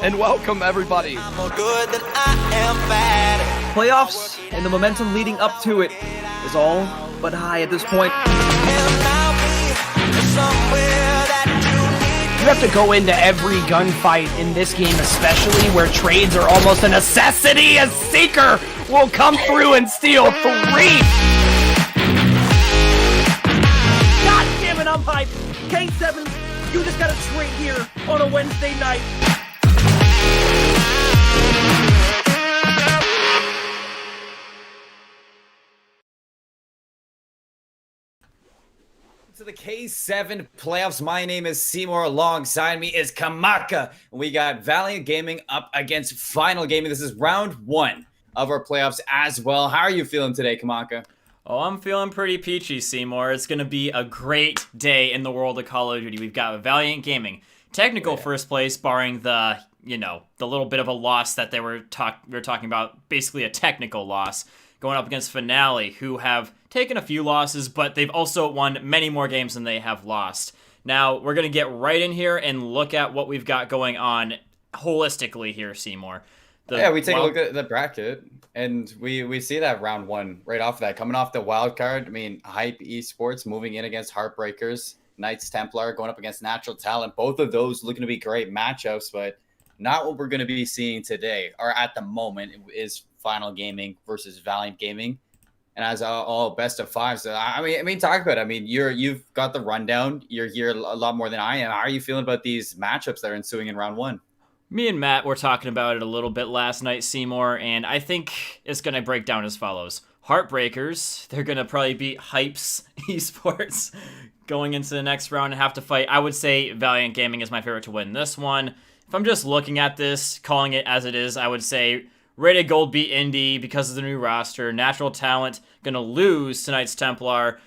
and welcome everybody. I'm more good than I am bad. Playoffs and the momentum leading up to it is all but high at this point. And I'll be somewhere that You have to go into every gunfight in this game, especially where trades are almost a necessity. A Seeker will come through and steal 3. God damn it, I'm hyped. K7, you just got a trade here on a Wednesday night. To the K7 playoffs. My name is Seymour. Alongside me is Kamaka. And we got Valiant Gaming up against Final Gaming. This is round 1 of our playoffs as well. How are you feeling today, Kamaka? Oh, I'm feeling pretty peachy, Seymour. It's going to be a great day in the world of Call of Duty. We've got Valiant Gaming. Technical first place, barring the, the little bit of a loss that we were talking about, basically a technical loss, going up against Finale, who have taken a few losses, but they've also won many more games than they have lost. Now, we're going to get right in here and look at what we've got going on holistically here, Seymour. We take a look at the bracket, and we see that round 1 right off of that. Coming off the wild card, I mean, Hype Esports moving in against Heartbreakers, Knights Templar going up against Natural Talent. Both of those looking to be great matchups, but not what we're going to be seeing today, or at the moment, is Final Gaming versus Valiant Gaming. And as all best of 5s, so I mean, talk about it. I mean, you've got the rundown. You're here a lot more than I am. How are you feeling about these matchups that are ensuing in round 1? Me and Matt were talking about it a little bit last night, Seymour, and I think it's going to break down as follows. Heartbreakers, they're going to probably beat Hypes Esports going into the next round and have to fight. I would say Valiant Gaming is my favorite to win this one. If I'm just looking at this, calling it as it is, I would say Rated Gold beat Indy because of the new roster. Natural Talent going to lose to Knights Templar.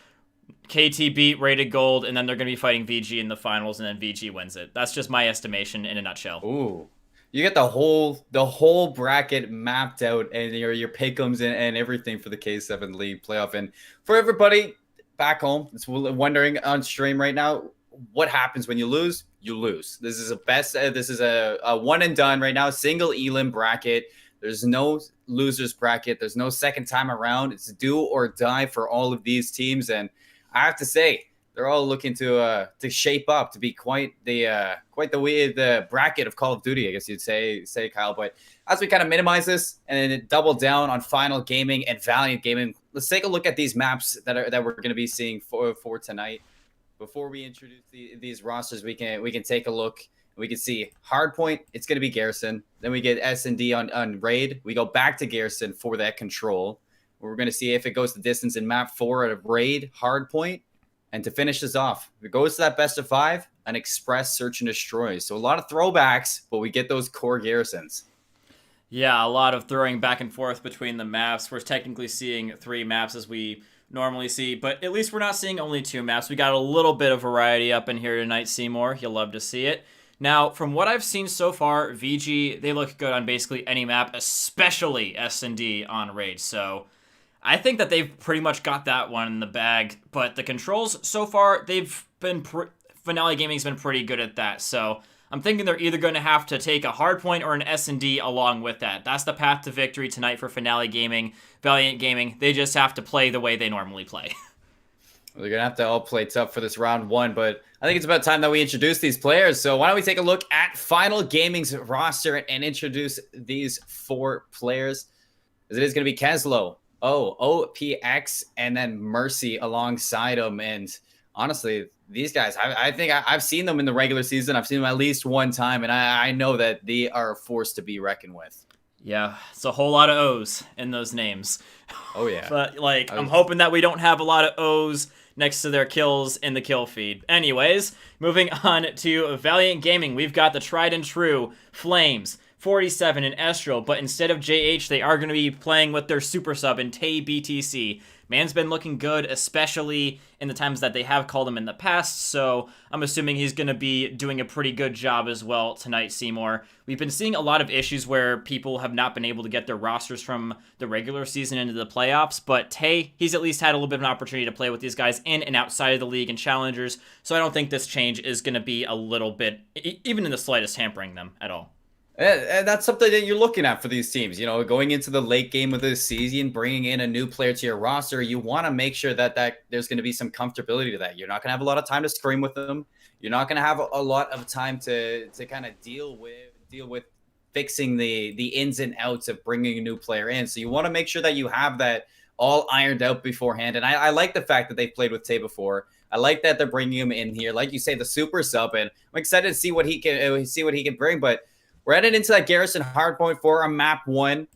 KT beat Rated Gold, and then they're going to be fighting VG in the finals, and then VG wins it. That's just my estimation in a nutshell. Ooh, you get the whole bracket mapped out, and your pick'ems and everything for the K7 League playoff. And for everybody back home that's wondering on stream right now, what happens when you lose? You lose. This is a one and done right now, single elim bracket. There's no losers bracket. There's no second time around. It's do or die for all of these teams. And I have to say, they're all looking to shape up to be quite the bracket of Call of Duty, I guess you'd say, Kyle. But as we kind of minimize this and then double down on Final Gaming and Valiant Gaming, let's take a look at these maps that we're going to be seeing for tonight. Before we introduce these rosters, we can take a look. We can see Hardpoint, it's going to be Garrison. Then we get S&D on Raid. We go back to Garrison for that control. We're going to see if it goes the distance in map 4 at Raid, Hardpoint. And to finish this off, if it goes to that best of 5, an Express Search and Destroy. So a lot of throwbacks, but we get those core Garrisons. Yeah, a lot of throwing back and forth between the maps. We're technically seeing 3 maps as we normally see, but at least we're not seeing only 2 maps. We got a little bit of variety up in here tonight, Seymour. You'll love to see it. Now, from what I've seen so far, VG, they look good on basically any map, especially S&D on Raid. So I think that they've pretty much got that one in the bag. But the controls so far, Finale Gaming's been pretty good at that. So I'm thinking they're either going to have to take a Hardpoint or an S&D along with that. That's the path to victory tonight for Finale Gaming. Valiant Gaming, they just have to play the way they normally play. They're going to have to all play tough for this round 1, but I think it's about time that we introduce these players. So why don't we take a look at Final Gaming's roster and introduce these 4 players. As it is going to be Keslow, OPX, and then Mercy alongside them. And honestly, these guys, I think I've seen them in the regular season. I've seen them at least one time, and I know that they are a force to be reckoned with. Yeah, it's a whole lot of O's in those names. Oh, yeah. But, I'm hoping that we don't have a lot of O's next to their kills in the kill feed. Anyways, moving on to Valiant Gaming, we've got the tried and true Flames, 47 and Estro, but instead of JH, they are going to be playing with their super sub in Tay BTC. Man's been looking good, especially in the times that they have called him in the past, so I'm assuming he's going to be doing a pretty good job as well tonight, Seymour. We've been seeing a lot of issues where people have not been able to get their rosters from the regular season into the playoffs, but Tay, he's at least had a little bit of an opportunity to play with these guys in and outside of the league and challengers, so I don't think this change is going to be a little bit, even in the slightest, hampering them at all. And that's something that you're looking at for these teams. You know, going into the late game of this season, bringing in a new player to your roster, you want to make sure that there's going to be some comfortability to that. You're not going to have a lot of time to scream with them. You're not going to have a lot of time to kind of deal with fixing the ins and outs of bringing a new player in. So you want to make sure that you have that all ironed out beforehand. And I like the fact that they've played with Tay before. I like that they're bringing him in here, like you say, the super sub, and I'm excited to see what he can bring. But we're headed into that Garrison hardpoint for a map 1.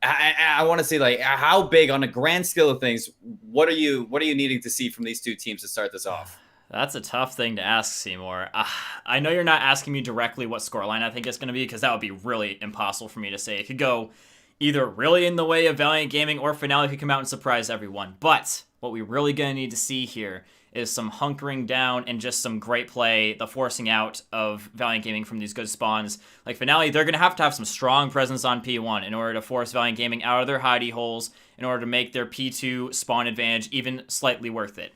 I want to see, like, how big on a grand scale of things. What are you needing to see from these two teams to start this off? That's a tough thing to ask, Seymour. I know you're not asking me directly what scoreline I think it's going to be, because that would be really impossible for me to say. It could go either really in the way of Valiant Gaming, or Finale could come out and surprise everyone. But what we really going to need to see here is some hunkering down and just some great play, the forcing out of Valiant Gaming from these good spawns. Like Finale, they're going to have some strong presence on P1 in order to force Valiant Gaming out of their hidey holes, in order to make their P2 spawn advantage even slightly worth it.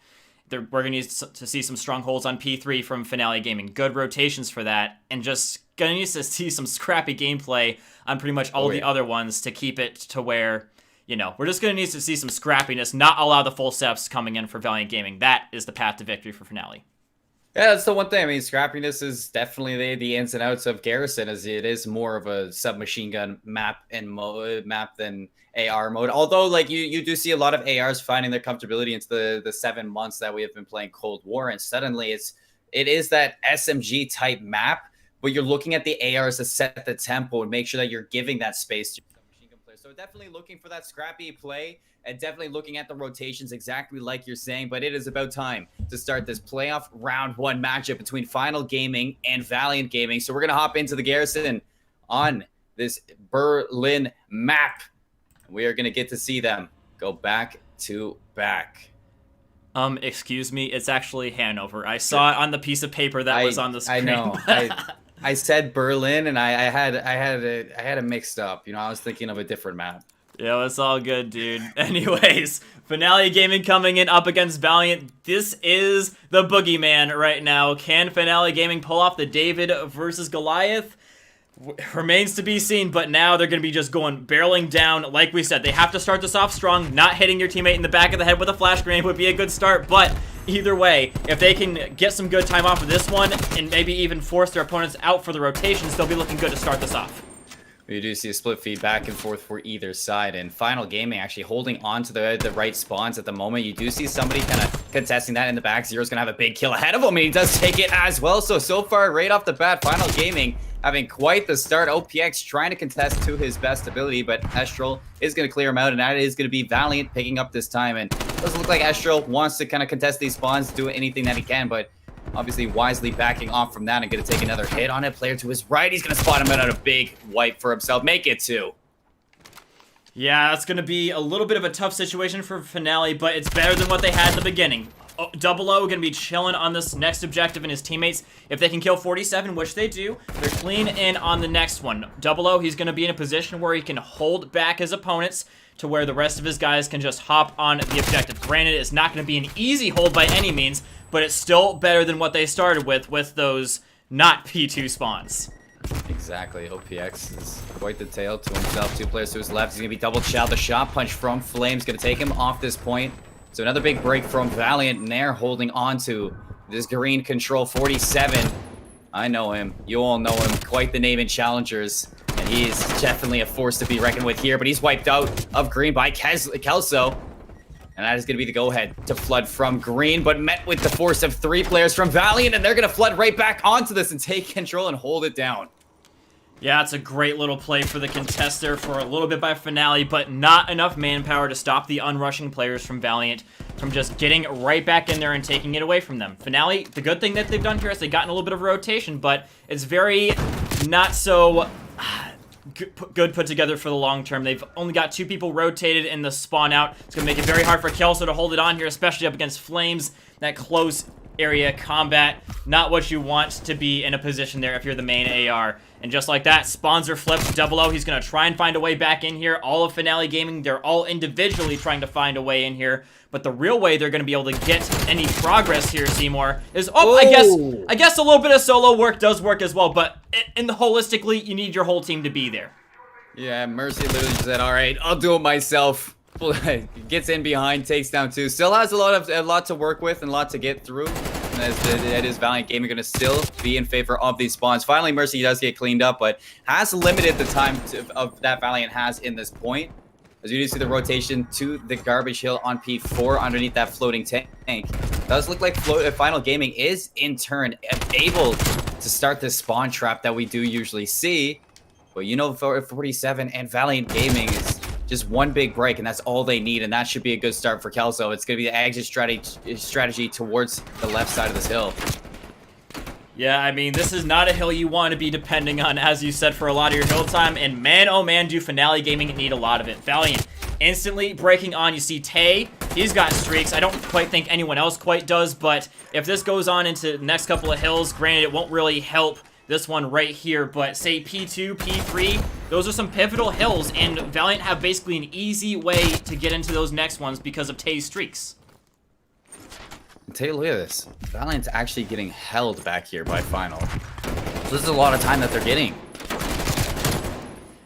We're going to need to see some strong holds on P3 from Finale Gaming. Good rotations for that, and just going to need to see some scrappy gameplay on pretty much all the other ones to keep it to where, you know, we're just going to need to see some scrappiness, not allow the full steps coming in for Valiant Gaming. That is the path to victory for Finale. Yeah, that's the one thing. I mean, scrappiness is definitely the ins and outs of Garrison, as it is more of a submachine gun map than AR mode. Although, like, you do see a lot of ARs finding their comfortability into the 7 months that we have been playing Cold War, and suddenly it is that SMG type map, but you're looking at the ARs to set the tempo and make sure that you're giving that space to your submachine gun players. So definitely looking for that scrappy play, and definitely looking at the rotations exactly like you're saying. But it is about time to start this playoff round 1 matchup between Final Gaming and Valiant Gaming. So we're going to hop into the Garrison on this Berlin map. We are going to get to see them go back to back. Excuse me, it's actually Hanover. I saw it on the piece of paper that was on the screen. I know. I said Berlin, and I had it mixed up. You know, I was thinking of a different map. Yeah, it's all good, dude. Anyways, Finale Gaming coming in up against Valiant. This is the boogeyman right now. Can Finale Gaming pull off the David versus Goliath? Remains to be seen, but now they're going to be just going barreling down. Like we said, they have to start this off strong. Not hitting your teammate in the back of the head with a flash grenade would be a good start, but either way, if they can get some good time off of this one and maybe even force their opponents out for the rotations, they'll be looking good to start this off. We do see a split feed back and forth for either side, and Final Gaming actually holding on to the right spawns at the moment. You do see somebody kind of contesting that in the back. Zero's going to have a big kill ahead of him, and he does take it as well. So far, right off the bat, Final Gaming having quite the start. OPX trying to contest to his best ability, but Estral is going to clear him out, and that is going to be Valiant picking up this time. And it doesn't look like Estral wants to kind of contest these spawns, do anything that he can, but obviously wisely backing off from that and going to take another hit on it. Player to his right, he's going to spot him out a big wipe for himself. Make it 2. Yeah, it's going to be a little bit of a tough situation for Finale, but it's better than what they had at the beginning. Double O going to be chilling on this next objective, and his teammates, if they can kill 47, which they do, they're clean in on the next one. Double O, he's going to be in a position where he can hold back his opponents to where the rest of his guys can just hop on the objective. Granted, it's not going to be an easy hold by any means, but it's still better than what they started with those not P2 spawns. Exactly. OPX is quite the tale to himself. 2 players to his left. He's going to be double shot. The shot punch from Flame's going to take him off this point. So another big break from Valiant, and they're holding on to this green control. 47. I know him. You all know him. Quite the name in challengers. And he's definitely a force to be reckoned with here. But he's wiped out of green by Kelso. And that is going to be the go-ahead to flood from green, but met with the force of 3 players from Valiant, and they're going to flood right back onto this and take control and hold it down. Yeah, it's a great little play for the contester for a little bit by Finale, but not enough manpower to stop the unrushing players from Valiant from just getting right back in there and taking it away from them. Finale, the good thing that they've done here is they've gotten a little bit of a rotation, but it's very not so good put together for the long term. They've only got 2 people rotated in the spawn out. It's going to make it very hard for Kelso to hold it on here, especially up against Flames. That close area combat. Not what you want to be in a position there if you're the main AR. And just like that, spawns are flipped. 00, he's going to try and find a way back in here. All of Finale Gaming, they're all individually trying to find a way in here. But the real way they're going to be able to get any progress here, Seymour, is, I guess a little bit of solo work does work as well. But in the holistically, you need your whole team to be there. Yeah, Mercy literally said, all right, I'll do it myself. Gets in behind, takes down 2. Still has a lot to work with and a lot to get through. And that is Valiant Gaming going to still be in favor of these spawns. Finally, Mercy does get cleaned up, but has limited the time of that Valiant has in this point. As you see the rotation to the garbage hill on P4 underneath that floating tank. Does look like Final Gaming is in turn able to start this spawn trap that we do usually see. But you know, 47 and Valiant Gaming is just one big break, and that's all they need, and that should be a good start for Kelso. It's going to be the exit strategy towards the left side of this hill. Yeah, I mean, this is not a hill you want to be depending on, as you said, for a lot of your hill time, and man, oh man, do Finale Gaming need a lot of it. Valiant instantly breaking on. You see Tay, he's got streaks. I don't quite think anyone else quite does, but if this goes on into the next couple of hills, granted, it won't really help this one right here, but say P2, P3, those are some pivotal hills, and Valiant have basically an easy way to get into those next ones because of Tay's streaks. Take a look at this. Valiant's actually getting held back here by Final. So this is a lot of time that they're getting.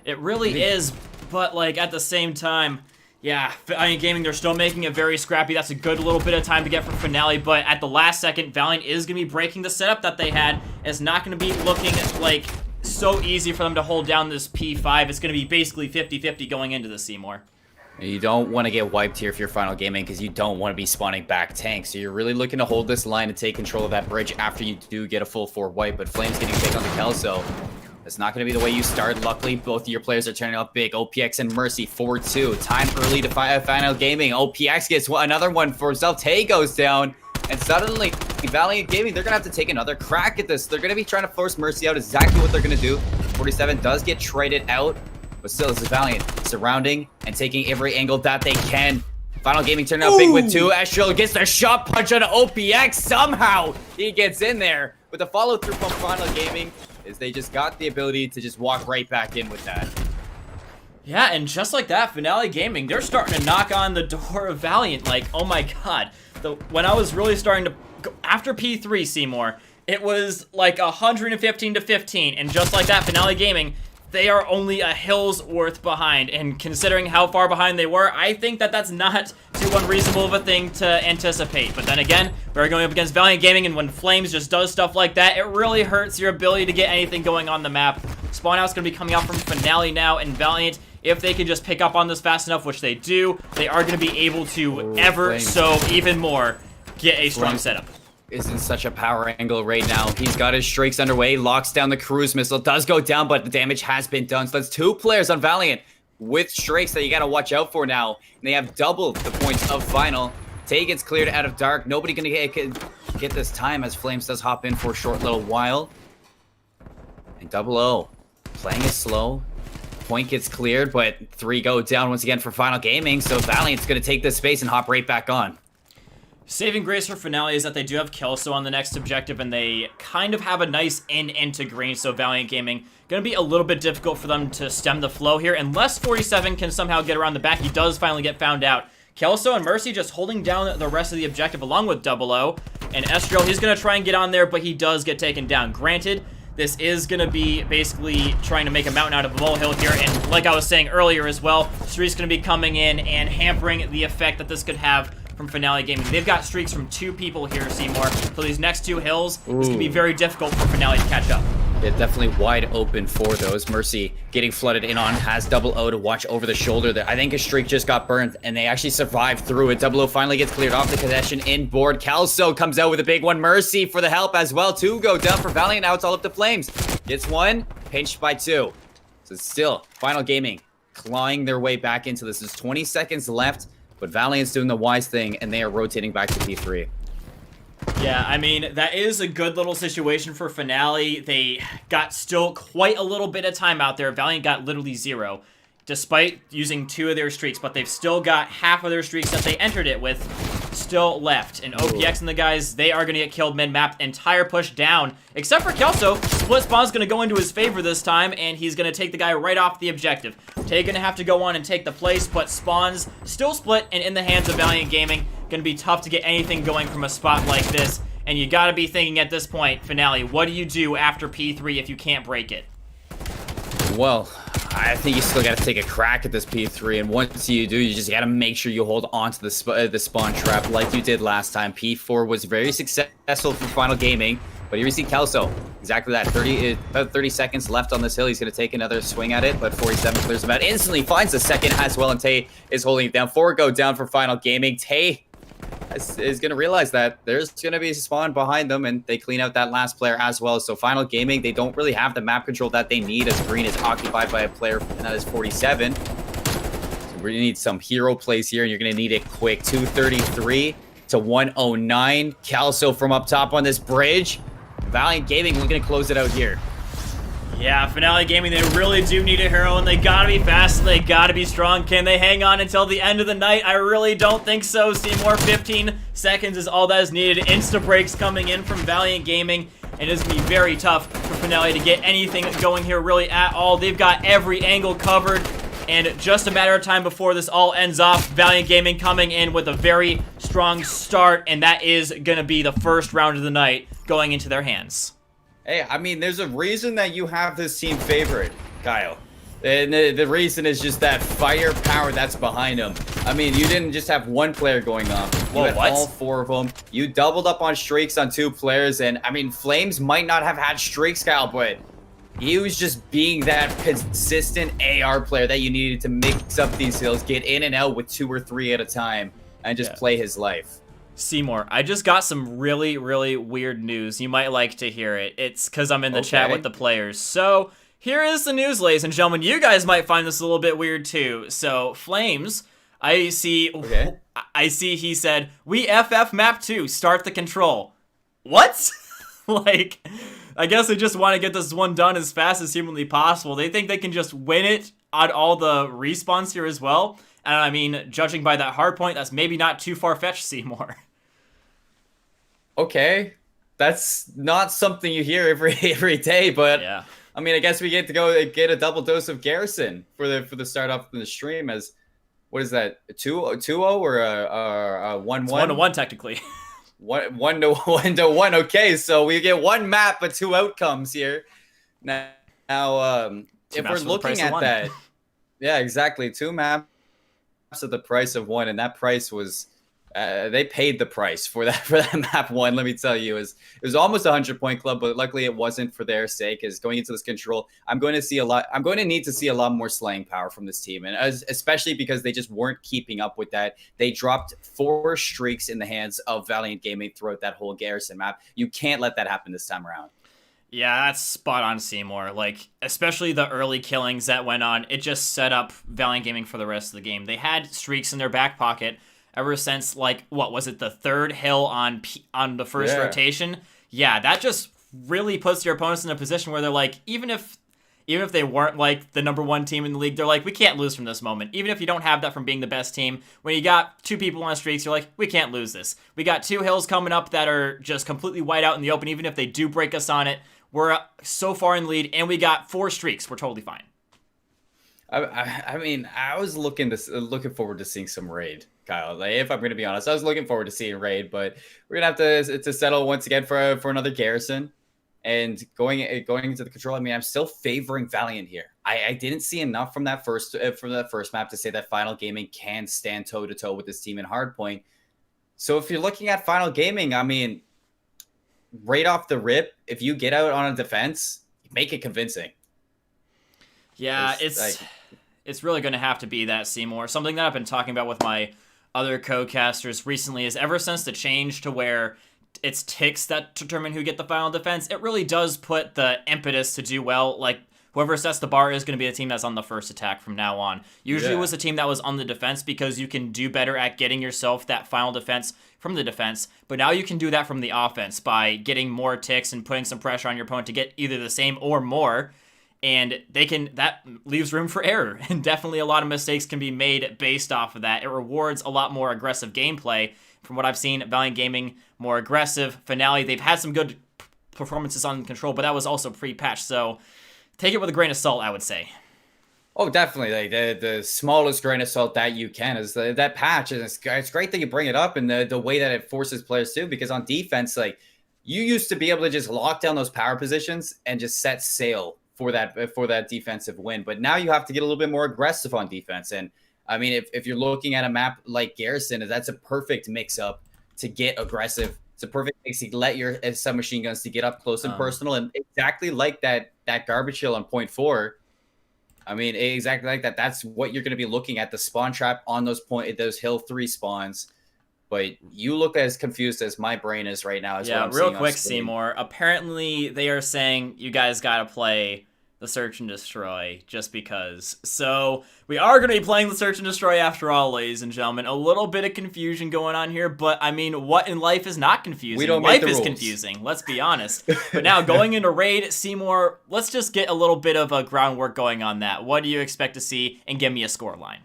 It really is, but like at the same time, yeah, Valiant Gaming, they're still making it very scrappy. That's a good little bit of time to get for Finale, but at the last second, Valiant is going to be breaking the setup that they had. It's not going to be looking like so easy for them to hold down this P5. It's going to be basically 50-50 going into the Seymour. You don't want to get wiped here if you're Final Gaming because you don't want to be spawning back tanks. So you're really looking to hold this line and take control of that bridge after you do get a full 4 wipe, but Flame's getting taken on the Kelso. That's not going to be the way you start. Luckily, both of your players are turning out big. OPX and Mercy, 4-2. Time early to Final Gaming. OPX gets another one for himself. Tay goes down. And suddenly, Valiant Gaming, they're going to have to take another crack at this. They're going to be trying to force Mercy out. Exactly what they're going to do. 47 does get traded out. But still, this is Valiant surrounding and taking every angle that they can. Final Gaming turned out big with 2. Astral gets the shot punch on OPX. Somehow, he gets in there. But the follow-through from Final Gaming is they just got the ability to just walk right back in with that. Yeah, and just like that, Finale Gaming, they're starting to knock on the door of Valiant. Like, oh my god. When I was really starting to go after P3, Seymour, it was like 115-15, and just like that, Finale Gaming, they are only a hill's worth behind, and considering how far behind they were, I think that that's not too unreasonable of a thing to anticipate. But then again, we're going up against Valiant Gaming, and when Flames just does stuff like that, it really hurts your ability to get anything going on the map. Spawn Out's going to be coming out from Finale now, and Valiant, if they can just pick up on this fast enough, which they do, they are going to be able to even more get a strong setup. Is in such a power angle right now. He's got his streaks underway, locks down the cruise missile, does go down, but the damage has been done. So that's 2 players on Valiant with streaks that you got to watch out for now. And they have doubled the points of Final. Tay gets cleared out of dark. Nobody going to get this time as Flames does hop in for a short little while. And 00 playing it slow. Point gets cleared, but 3 go down once again for Final Gaming. So Valiant's going to take this space and hop right back on. Saving grace for Finale is that they do have Kelso on the next objective, and they kind of have a nice into green, so Valiant Gaming going to be a little bit difficult for them to stem the flow here, unless 47 can somehow get around the back. He does finally get found out. Kelso and Mercy just holding down the rest of the objective along with 00, and Estrel, he's going to try and get on there, but he does get taken down. Granted, this is going to be basically trying to make a mountain out of a molehill here, and like I was saying earlier as well, Street's going to be coming in and hampering the effect that this could have from Finale Gaming. They've got streaks from 2 people here, Seymour. So these next 2 hills, it's gonna be very difficult for Finale to catch up. Yeah, definitely wide open for those. Mercy getting flooded in on, has 00 to watch over the shoulder there. I think a streak just got burned, and they actually survived through it. 00 finally gets cleared off the possession inboard. Kelso comes out with a big one. Mercy for the help as well. 2 go down for Valiant. Now it's all up to Flames. Gets 1, pinched by 2. So still, Final Gaming clawing their way back into this. There's 20 seconds left. But Valiant's doing the wise thing, and they are rotating back to P3. Yeah, I mean, that is a good little situation for Finale. They got still quite a little bit of time out there. Valiant got literally 0, despite using 2 of their streaks, but they've still got half of their streaks that they entered it with. still left. And OPX and the guys, they are going to get killed mid-map. Entire push down. Except for Kelso. Split spawn's going to go into his favor this time, and he's going to take the guy right off the objective. Tay going to have to go on and take the place, but spawns still split and in the hands of Valiant Gaming. Going to be tough to get anything going from a spot like this. And you got to be thinking at this point, Finale, what do you do after P3 if you can't break it? Well, I think you still got to take a crack at this P3, and once you do, you just got to make sure you hold on to the spawn trap like you did last time. P4 was very successful for Final Gaming, but here we see Kelso. Exactly that. 30 seconds left on this hill. He's going to take another swing at it, but 47 clears him out. Instantly finds the second as well, and Tay is holding it down. 4 go down for Final Gaming. Tay is going to realize that there's going to be a spawn behind them, and they clean out that last player as well. So Final Gaming, they don't really have the map control that they need, as Green is occupied by a player, and that is 47. So we're going to need some hero plays here, and you're going to need it quick. 233 to 109. Kelso from up top on this bridge. Valiant Gaming looking to close it out here. Yeah, Finale Gaming, they really do need a hero, and they gotta be fast, and they gotta be strong. Can they hang on until the end of the night? I really don't think so. Seymour, 15 seconds is all that is needed. Insta breaks coming in from Valiant Gaming, and it's gonna be very tough for Finale to get anything going here really at all. They've got every angle covered, and just a matter of time before this all ends off. Valiant Gaming coming in with a very strong start, and that is gonna be the first round of the night going into their hands. Hey, I mean, there's a reason that you have this team favored, Kyle. And the reason is just that firepower that's behind them. I mean, you didn't just have one player going off. You had all 4 of them. You doubled up on streaks on 2 players. And, I mean, Flames might not have had streaks, Kyle, but he was just being that consistent AR player that you needed to mix up these hills, get in and out with 2 or 3 at a time, and just play his life. Seymour, I just got some really, really weird news. You might like to hear it. It's because I'm in the chat with the players. So, here is the news, ladies and gentlemen. You guys might find this a little bit weird, too. So, Flames, I see, he said, we FF map 2, start the control. What? Like, I guess they just want to get this one done as fast as humanly possible. They think they can just win it on all the respawns here as well. And I mean, judging by that hard point, that's maybe not too far-fetched, Seymour. Okay, that's not something you hear every day, but yeah. I mean, I guess we get to go get a double dose of Garrison for the start off in the stream. As what is that, a 2-0 or a 1-1? It's 1-1 technically. 1-1. Okay, so we get 1 map but 2 outcomes here. Now, if we're looking at that, yeah, exactly, 2 maps at the price of 1, and that price was. They paid the price for that map 1. Let me tell you, it was almost a 100-point club, but luckily it wasn't for their sake. As going into this control, I'm going to need to see a lot more slaying power from this team, and especially because they just weren't keeping up with that. They dropped 4 streaks in the hands of Valiant Gaming throughout that whole Garrison map. You can't let that happen this time around. Yeah, that's spot on, Seymour. Like, especially the early killings that went on, it just set up Valiant Gaming for the rest of the game. They had streaks in their back pocket ever since, like, what was it, the 3rd hill on the first rotation? Yeah, that just really puts your opponents in a position where they're like, even if they weren't, like, the #1 team in the league, they're like, we can't lose from this moment. Even if you don't have that from being the best team, when you got 2 people on streaks, you're like, we can't lose this. We got 2 hills coming up that are just completely white out in the open. Even if they do break us on it, we're so far in the lead, and we got 4 streaks. We're totally fine. I mean, I was looking forward to seeing some raid, Kyle. Like, if I'm going to be honest, I was looking forward to seeing raid, but we're going to have to settle once again for another Garrison. And going into the control, I mean, I'm still favoring Valiant here. I didn't see enough from that first map to say that Final Gaming can stand toe to toe with this team in hardpoint. So if you're looking at Final Gaming, I mean, right off the rip, if you get out on a defense, make it convincing. Yeah, it's really going to have to be that, Seymour. Something that I've been talking about with my other co-casters recently is ever since the change to where it's ticks that determine who get the final defense, it really does put the impetus to do well. Like, whoever sets the bar is going to be the team that's on the first attack from now on. Usually it was the team that was on the defense because you can do better at getting yourself that final defense from the defense. But now you can do that from the offense by getting more ticks and putting some pressure on your opponent to get either the same or more. and that leaves room for error, and definitely a lot of mistakes can be made based off of that. It rewards a lot more aggressive gameplay. From what I've seen, Valiant Gaming, more aggressive. Finale, they've had some good performances on Control, but that was also pre-patch, so take it with a grain of salt, I would say. Oh, definitely. Like the smallest grain of salt that you can is that patch, and it's great that you bring it up, and the way that it forces players too. Because on defense, like you used to be able to just lock down those power positions and just set sail for that defensive win, but now you have to get a little bit more aggressive on defense. And I mean, if you're looking at a map like Garrison, that's a perfect mix-up to get aggressive. It's a perfect mix to let your submachine guns to get up close and personal, and exactly like that garbage hill on point 4. I mean, exactly like that. That's what you're going to be looking at, the spawn trap on those hill 3 spawns. But you look as confused as my brain is right now. Yeah, real quick, Seymour. Apparently, they are saying you guys got to play the Search and Destroy just because. So we are going to be playing the Search and Destroy after all, ladies and gentlemen. A little bit of confusion going on here, but I mean, what in life is not confusing? We don't make the life is rules. Confusing, let's be honest. But now going into Raid, Seymour, let's just get a little bit of a groundwork going on that. What do you expect to see, and give me a score line?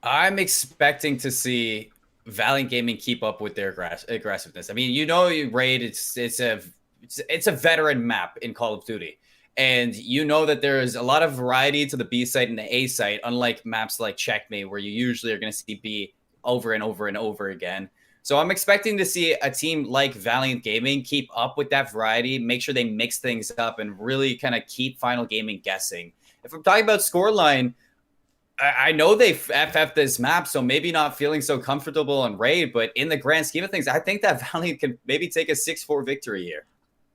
I'm expecting to see Valiant Gaming keep up with their aggressiveness. I mean, Raid, it's a veteran map in Call of Duty. And you know that there is a lot of variety to the B site and the A site, unlike maps like Checkmate, where you usually are going to see B over and over and over again. So I'm expecting to see a team like Valiant Gaming keep up with that variety, make sure they mix things up, and really kind of keep Final Gaming guessing. If I'm talking about scoreline, I know they FF'd this map, so maybe not feeling so comfortable on Raid, but in the grand scheme of things, I think that Valiant can maybe take a 6-4 victory here.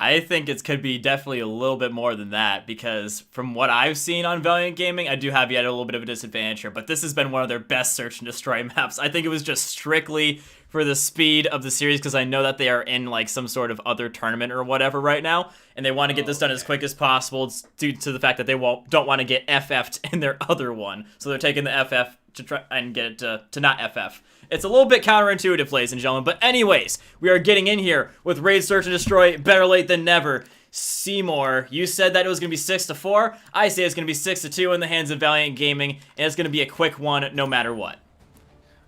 I think it could be definitely a little bit more than that, because from what I've seen on Valiant Gaming, I do have yet a little bit of a disadvantage here, but this has been one of their best Search and Destroy maps. I think it was just strictly for the speed of the series, because I know that they are in like some sort of other tournament or whatever right now, and they want to get this done as quick as possible due to the fact that they don't want to get FF'd in their other one. So they're taking the FF to try and get it to not FF. It's a little bit counterintuitive, ladies and gentlemen. But anyways, we are getting in here with Raid Search and Destroy. Better late than never. Seymour, you said that it was going to be 6-4. I say it's going to be 6-2 in the hands of Valiant Gaming, and it's going to be a quick one no matter what.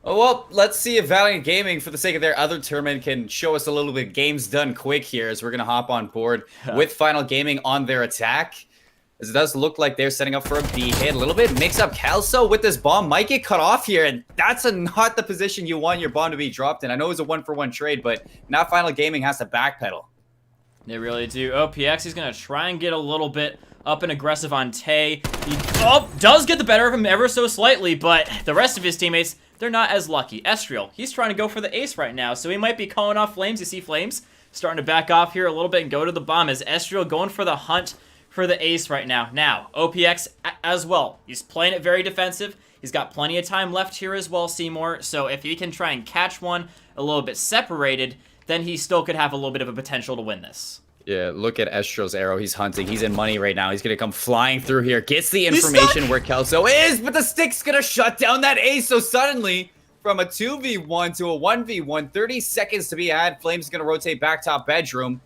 Oh, well, let's see if Valiant Gaming, for the sake of their other tournament, can show us a little bit games done quick here, as we're going to hop on board with Final Gaming on their attack. As it does look like they're setting up for a B hit. A little bit mix up. Kelso with this bomb might get cut off here, and that's not the position you want your bomb to be dropped in. I know it was a 1-for-1 trade, but now Final Gaming has to backpedal. They really do. OPX, he's going to try and get a little bit up and aggressive on Tay. He does get the better of him ever so slightly, but the rest of his teammates, they're not as lucky. Estriel, he's trying to go for the ace right now, so he might be calling off Flames. You see Flames starting to back off here a little bit and go to the bomb, as Estriel going for the hunt for the ace right now. Now, OPX as well. He's playing it very defensive. He's got plenty of time left here as well, Seymour. So if he can try and catch one a little bit separated, then he still could have a little bit of a potential to win this. Yeah, look at Estriel's arrow. He's hunting. He's in money right now. He's going to come flying through here. Gets the information where Kelso is, but the stick's going to shut down that ace. So suddenly, from a 2v1 to a 1v1, 30 seconds to be had. Flames is going to rotate back top bedroom.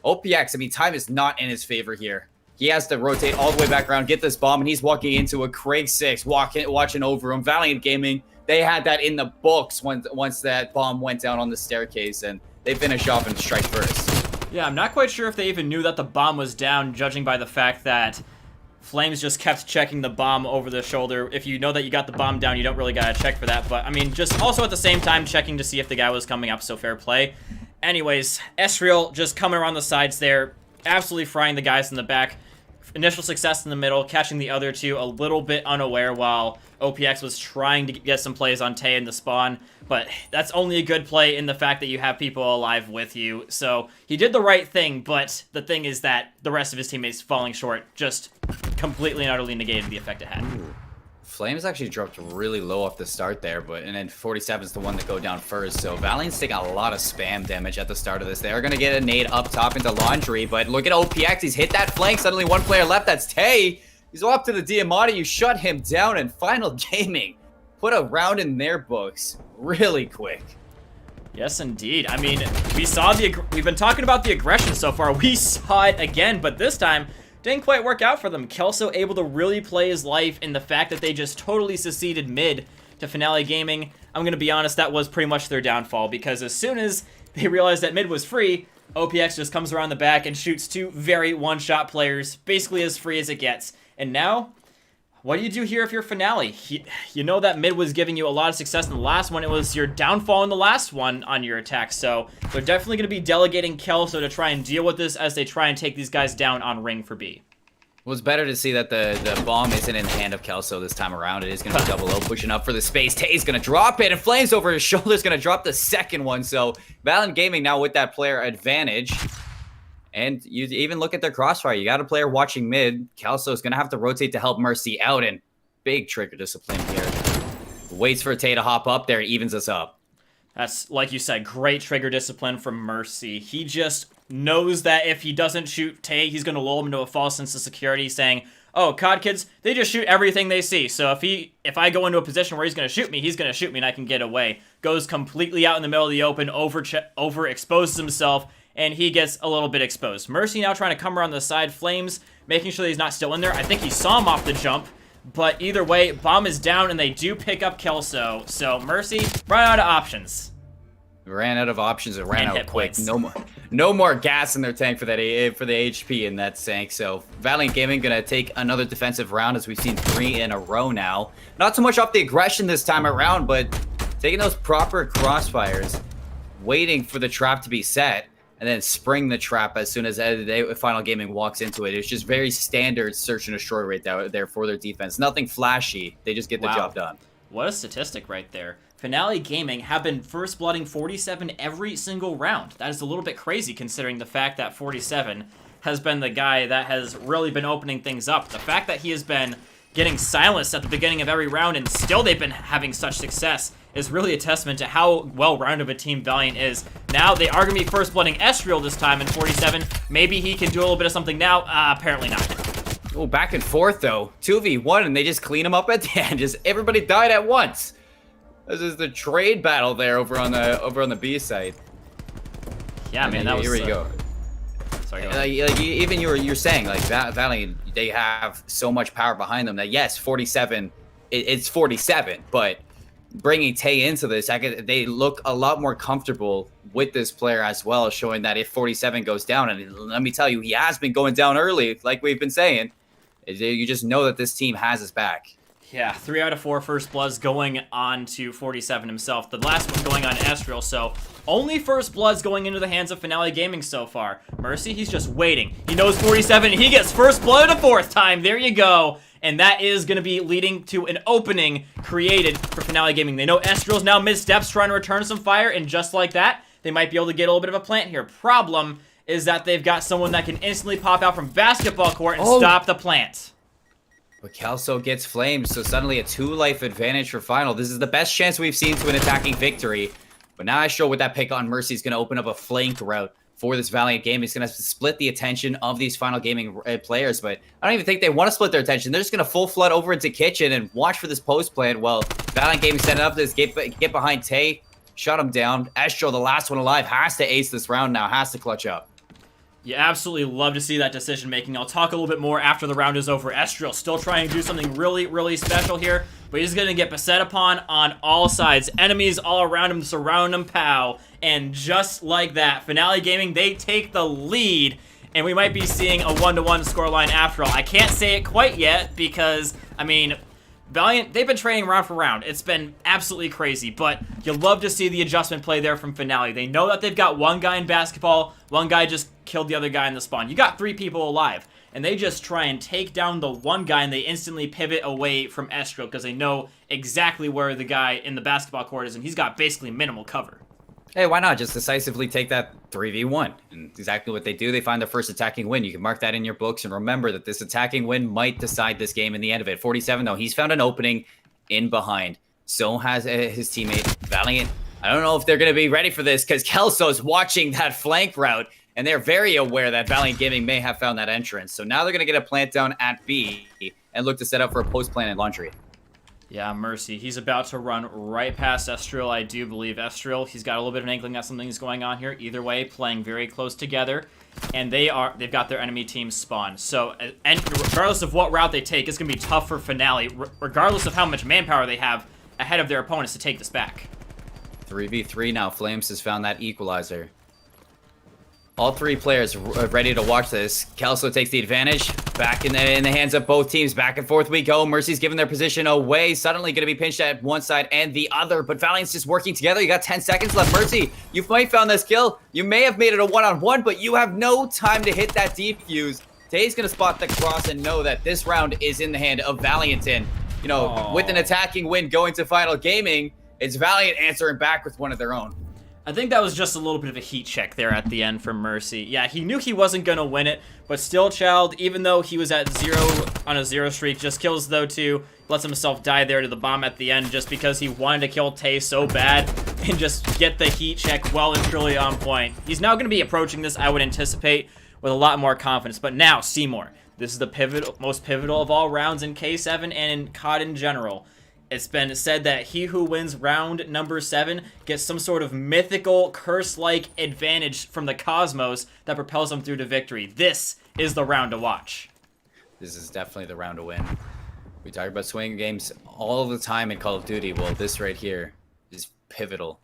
OPX, I mean, time is not in his favor here. He has to rotate all the way back around, get this bomb, and he's walking into a Craig 6, watching over him. Valiant Gaming, they had that in the books once that bomb went down on the staircase, and they finish off and strike first. Yeah, I'm not quite sure if they even knew that the bomb was down, judging by the fact that Flames just kept checking the bomb over the shoulder. If you know that you got the bomb down, you don't really gotta check for that, but I mean, just also at the same time checking to see if the guy was coming up, so fair play. Anyways, Estriel just coming around the sides there, absolutely frying the guys in the back. Initial success in the middle, catching the other two a little bit unaware while OPX was trying to get some plays on Tay in the spawn. But that's only a good play in the fact that you have people alive with you. So he did the right thing, but the thing is that the rest of his teammates falling short just completely and utterly negated the effect it had. Flames actually dropped really low off the start there, and then 47's the one to go down first. So Valiant's taking a lot of spam damage at the start of this. They are going to get a nade up top into Laundry, but look at OPX. He's hit that flank. Suddenly one player left. That's Tay. He's up to the Diamante. You shut him down, and Final Gaming put a round in their books really quick. Yes, indeed. I mean, we've been talking about the aggression so far. We saw it again, but this time didn't quite work out for them. Kelso able to really play his life, and the fact that they just totally seceded mid to Finale Gaming, I'm going to be honest, that was pretty much their downfall, because as soon as they realized that mid was free, OPX just comes around the back and shoots 2 very one-shot players, basically as free as it gets. And now, what do you do here if you're Finale? You know that mid was giving you a lot of success in the last one. It was your downfall in the last one on your attack. So they're definitely going to be delegating Kelso to try and deal with this as they try and take these guys down on ring for B. Well, it's better to see that the bomb isn't in the hand of Kelso this time around. It is going to be double O pushing up for the space. Tay's going to drop it, and Flames over his shoulder is going to drop the second one. So Valiant Gaming now with that player advantage. And you even look at their crossfire. You got a player watching mid. Kelso is going to have to rotate to help Mercy out, and big trigger discipline here. Waits for Tay to hop up there and evens us up. That's, like you said, great trigger discipline from Mercy. He just knows that if he doesn't shoot Tay, he's going to lull him into a false sense of security, saying, oh, COD kids, they just shoot everything they see. So if I go into a position where he's going to shoot me, he's going to shoot me and I can get away. Goes completely out in the middle of the open, overexposes himself, and he gets a little bit exposed. Mercy now trying to come around the side. Flames making sure that he's not still in there. I think he saw him off the jump. But either way, bomb is down, and they do pick up Kelso. So Mercy ran out of options. Ran out of options and ran And out hit quick. points. No more gas in their tank for that for the HP in that tank. So Valiant Gaming gonna take another defensive round, as we've seen 3 in a row now. Not so much off the aggression this time around, but taking those proper crossfires, waiting for the trap to be set, and then spring the trap as soon as Final Gaming walks into it. It's just very standard search and destroy right there for their defense. Nothing flashy. They just get the job done. What a statistic right there. Finale Gaming have been first blooding 47 every single round. That is a little bit crazy considering the fact that 47 has been the guy that has really been opening things up. The fact that he has been getting silenced at the beginning of every round and still they've been having such success is really a testament to how well-rounded of a team Valiant is. Now they are going to be first blooding Estriel this time in 47. Maybe he can do a little bit of something now. Apparently not. Oh, back and forth though. 2v1 and they just clean him up at the end. Just everybody died at once. This is the trade battle there over on the B side. Yeah, man, that was... Here we go. Sorry, go ahead. Like even you're saying, like, Valiant, they have so much power behind them that, yes, 47, it's 47, but bringing Tay into this, they look a lot more comfortable with this player as well, showing that if 47 goes down, and let me tell you, he has been going down early, like we've been saying, you just know that this team has his back. Yeah, 3 out of 4 first bloods going on to 47 himself. The last one going on to Estriel, so only first bloods going into the hands of Finale Gaming so far. Mercy, he's just waiting. He knows 47, and he gets first blood a 4th time. There you go. And that is going to be leading to an opening created for Finale Gaming. They know Estriel's now mid-steps trying to return some fire, and just like that, they might be able to get a little bit of a plant here. Problem is that they've got someone that can instantly pop out from basketball court and stop the plant. But Kelso gets flamed, so suddenly a 2-life advantage for Final. This is the best chance we've seen to an attacking victory. But now Astro with that pick on Mercy is going to open up a flank route for this Valiant game. It's going to split the attention of these Final Gaming players, but I don't even think they want to split their attention. They're just going to full flood over into Kitchen and watch for this post plan. Well, Valiant Gaming setting up this get behind Tay, shut him down. Astro, the last one alive, has to ace this round now, has to clutch up. You absolutely love to see that decision making. I'll talk a little bit more after the round is over. Estriel still trying to do something really, really special here, but he's going to get beset upon on all sides. Enemies all around him, surround him, pow. And just like that, Finale Gaming, they take the lead, and we might be seeing a 1-1 scoreline after all. I can't say it quite yet because, I mean, Valiant, they've been training round for round. It's been absolutely crazy, but you'll love to see the adjustment play there from Finale. They know that they've got one guy in basketball, one guy just killed the other guy in the spawn. You got 3 people alive, and they just try and take down the one guy, and they instantly pivot away from Estriel because they know exactly where the guy in the basketball court is, and he's got basically minimal cover. Hey, why not just decisively take that 3v1? And exactly what they do, they find their first attacking win. You can mark that in your books and remember that this attacking win might decide this game in the end of it. 47, though, he's found an opening in behind. So has his teammate, Valiant. I don't know if they're going to be ready for this because Kelso's watching that flank route, and they're very aware that Valiant Gaming may have found that entrance. So now they're going to get a plant down at B and look to set up for a post plant in Laundry. Yeah, Mercy. He's about to run right past Estriel, I do believe. Estriel, he's got a little bit of an inkling that something's going on here. Either way, playing very close together. And they've got their enemy team spawned. So, and regardless of what route they take, it's going to be tough for Finale, regardless of how much manpower they have ahead of their opponents to take this back. 3v3 now. Flames has found that equalizer. All three players are ready to watch this. Kelso takes the advantage. Back in the hands of both teams. Back and forth we go. Mercy's giving their position away. Suddenly going to be pinched at one side and the other. But Valiant's just working together. You got 10 seconds left. Mercy, you might found this kill. You may have made it a one-on-one, but you have no time to hit that defuse. Tay's going to spot the cross and know that this round is in the hand of Valiant. And, you know, with an attacking win going to Final Gaming, it's Valiant answering back with one of their own. I think that was just a little bit of a heat check there at the end for Mercy. Yeah, he knew he wasn't going to win it, but still, Child, even though he was at 0 on a 0 streak, just kills though too, lets himself die there to the bomb at the end just because he wanted to kill Tay so bad and just get the heat check well and truly on point. He's now going to be approaching this, I would anticipate, with a lot more confidence. But now, Seymour, this is the most pivotal of all rounds in K7 and in COD in general. It's been said that he who wins round number 7 gets some sort of mythical, curse-like advantage from the cosmos that propels them through to victory. This is the round to watch. This is definitely the round to win. We talk about swing games all the time in Call of Duty. Well, this right here is pivotal.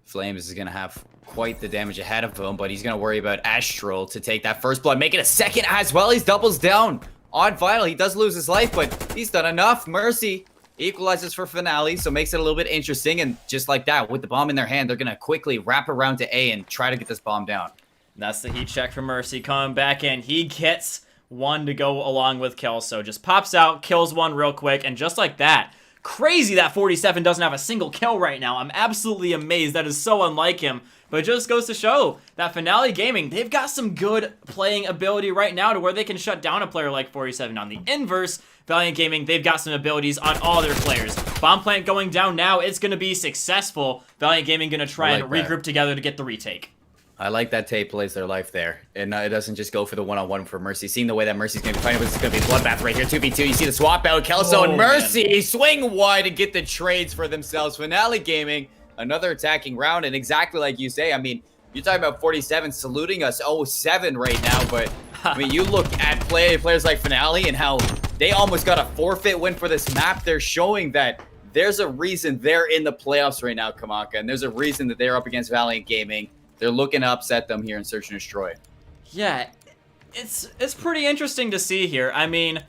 Flames is going to have quite the damage ahead of him, but he's going to worry about Astral to take that first blood. Make it a second as well. He doubles down on Vital. He does lose his life, but he's done enough. Mercy equalizes for Finale, so makes it a little bit interesting. And just like that, with the bomb in their hand, they're going to quickly wrap around to A and try to get this bomb down. That's the heat check for Mercy coming back in. He gets one to go along with Kelso. Just pops out, kills one real quick, and just like that, crazy that 47 doesn't have a single kill right now. I'm absolutely amazed. That is so unlike him. But it just goes to show that Finale Gaming, they've got some good playing ability right now to where they can shut down a player like 47. On the inverse, Valiant Gaming, they've got some abilities on all their players. Bomb plant going down now, it's going to be successful. Valiant Gaming going to try and regroup together to get the retake. I like that Tay plays their life there. And it doesn't just go for the one-on-one for Mercy. Seeing the way that Mercy's going to be fighting, it's going to be bloodbath right here. 2v2. You see the swap out. Kelso and Mercy swing wide and get the trades for themselves. Finale Gaming, another attacking round. And exactly like you say, I mean, you're talking about 47 saluting us 0-7 right now. But, I mean, you look at players like Finale and how they almost got a forfeit win for this map. They're showing that there's a reason they're in the playoffs right now, Kamaka. And there's a reason that they're up against Valiant Gaming. They're looking to upset them here in Search and Destroy. Yeah, it's pretty interesting to see here. I mean,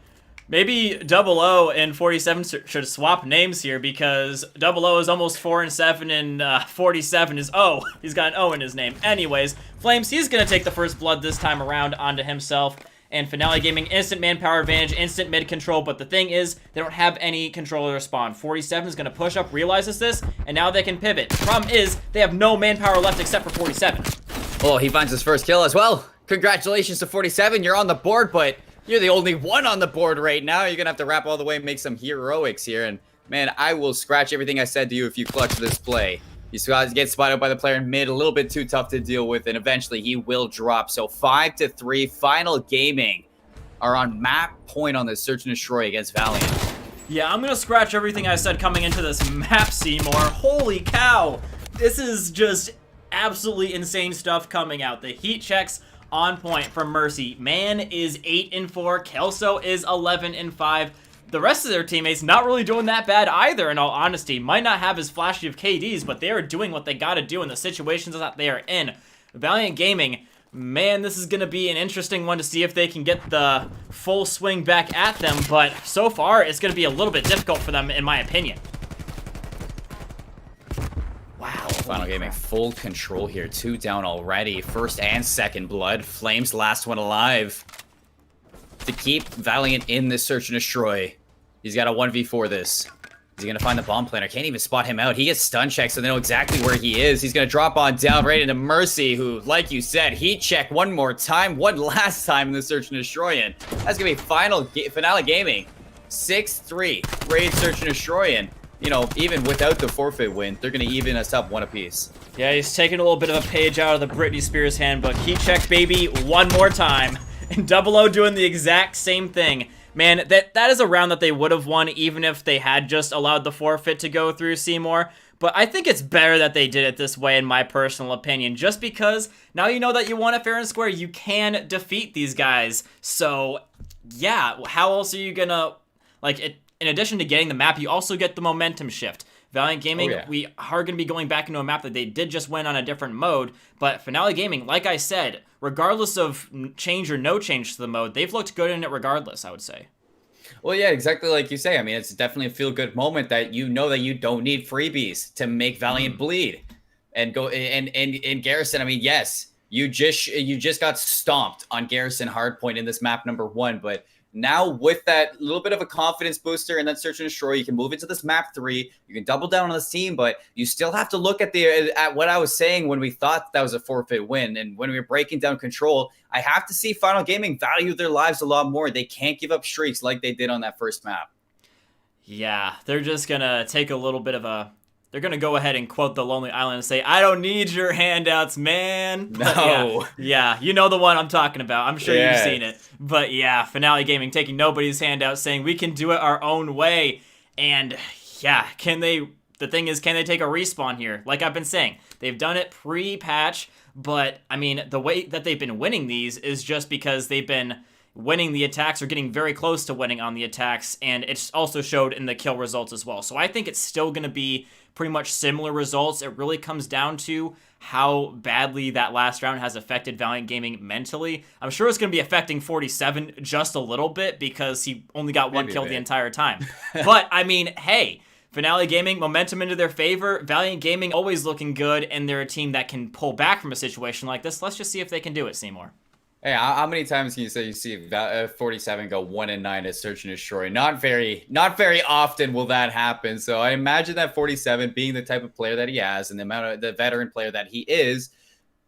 maybe 00 and 47 should swap names here because 00 is almost 4-7 and 47 is O. He's got an O in his name. Anyways, Flames, he's going to take the first blood this time around onto himself. And Finale Gaming, instant manpower advantage, instant mid control. But the thing is, they don't have any controller spawn. 47 is going to push up, realizes this, and now they can pivot. The problem is, they have no manpower left except for 47. Oh, he finds his first kill as well. Congratulations to 47. You're on the board, but you're the only one on the board right now. You're going to have to wrap all the way and make some heroics here. And, man, I will scratch everything I said to you if you clutch this play. You get spotted by the player in mid, a little bit too tough to deal with, and eventually he will drop. So 5-3, Final Gaming are on map point on this Search and Destroy against Valiant. Yeah, I'm going to scratch everything I said coming into this map, Seymour. Holy cow. This is just absolutely insane stuff coming out. The heat checks on point from Mercy. Man is 8-4. Kelso is 11-5. The rest of their teammates not really doing that bad either, in all honesty. Might not have as flashy of KDs, but they are doing what they gotta do in the situations that they are in. Valiant Gaming, man, this is gonna be an interesting one to see if they can get the full swing back at them, but so far, it's gonna be a little bit difficult for them, in my opinion. Wow, Final Gaming full control here. 2 down already. First and second blood. Flames last one alive. To keep Valiant in this Search and Destroy. He's got a 1v4 this. Is he going to find the bomb planner? Can't even spot him out. He gets stun checked, so they know exactly where he is. He's going to drop on down right into Mercy, who, like you said, heat check one more time, one last time in the Search and Destroy. And that's going to be Finale Gaming. 6-3. Raid Search and Destroy. And, you know, even without the forfeit win, they're going to even us up one apiece. Yeah, he's taking a little bit of a page out of the Britney Spears handbook. Heat check, baby, one more time. And 00 doing the exact same thing. man, that is a round that they would have won even if they had just allowed the forfeit to go through Seymour. But I think it's better that they did it this way, in my personal opinion, just because now you know that you won it fair and square. You can defeat these guys. So, yeah, how else are you gonna, like, in addition to getting the map, you also get the momentum shift. Valiant Gaming, we are going to be going back into a map that they did just win on a different mode, but Finale Gaming, like I said, regardless of change or no change to the mode, they've looked good in it regardless, I would say. Well, yeah, exactly like you say. I mean, it's definitely a feel-good moment that you know that you don't need freebies to make Valiant bleed and go. And Garrison, I mean, yes, you just got stomped on Garrison Hardpoint in this map number 1, but now with that little bit of a confidence booster and that search and destroy, you can move into this map 3. You can double down on this team, but you still have to look at what I was saying when we thought that was a forfeit win. And when we were breaking down control, I have to see Final Gaming value their lives a lot more. They can't give up streaks like they did on that first map. Yeah, they're just going to take a little bit of a... They're going to go ahead and quote the Lonely Island and say, I don't need your handouts, man. No. Yeah, you know the one I'm talking about. I'm sure you've seen it. But yeah, Finale Gaming taking nobody's handouts, saying we can do it our own way. And yeah, the thing is, can they take a respawn here? Like I've been saying, they've done it pre-patch, but I mean, the way that they've been winning these is just because they've been winning the attacks or getting very close to winning on the attacks, and it's also showed in the kill results as well. So I think it's still going to be pretty much similar results. It really comes down to how badly that last round has affected Valiant Gaming mentally. I'm sure it's going to be affecting 47 just a little bit because he only got one kill the entire time. But, I mean, hey, Finale Gaming, momentum into their favor. Valiant Gaming always looking good, and they're a team that can pull back from a situation like this. Let's just see if they can do it, Seymour. Hey, how many times can you say you see 47 go 1-9 at search and destroy? Not very often will that happen. So I imagine that 47, being the type of player that he has and the veteran player that he is,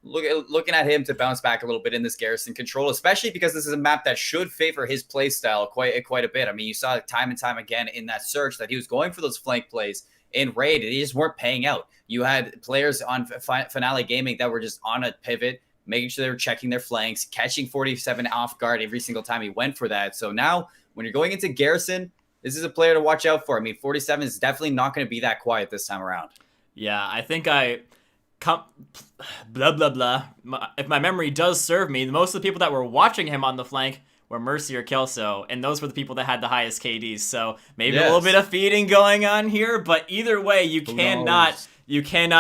looking at him to bounce back a little bit in this Garrison control, especially because this is a map that should favor his play style quite a bit. I mean, you saw time and time again in that search that he was going for those flank plays in raid, and they just weren't paying out. You had players on Finale Gaming that were just on a pivot, making sure they were checking their flanks, catching 47 off guard every single time he went for that. So now when you're going into Garrison, this is a player to watch out for. I mean, 47 is definitely not going to be that quiet this time around. Yeah, I think blah, blah, blah. If my memory does serve me, most of the people that were watching him on the flank were Mercy or Kelso, and those were the people that had the highest KDs. So maybe a little bit of feeding going on here, but either way, you cannot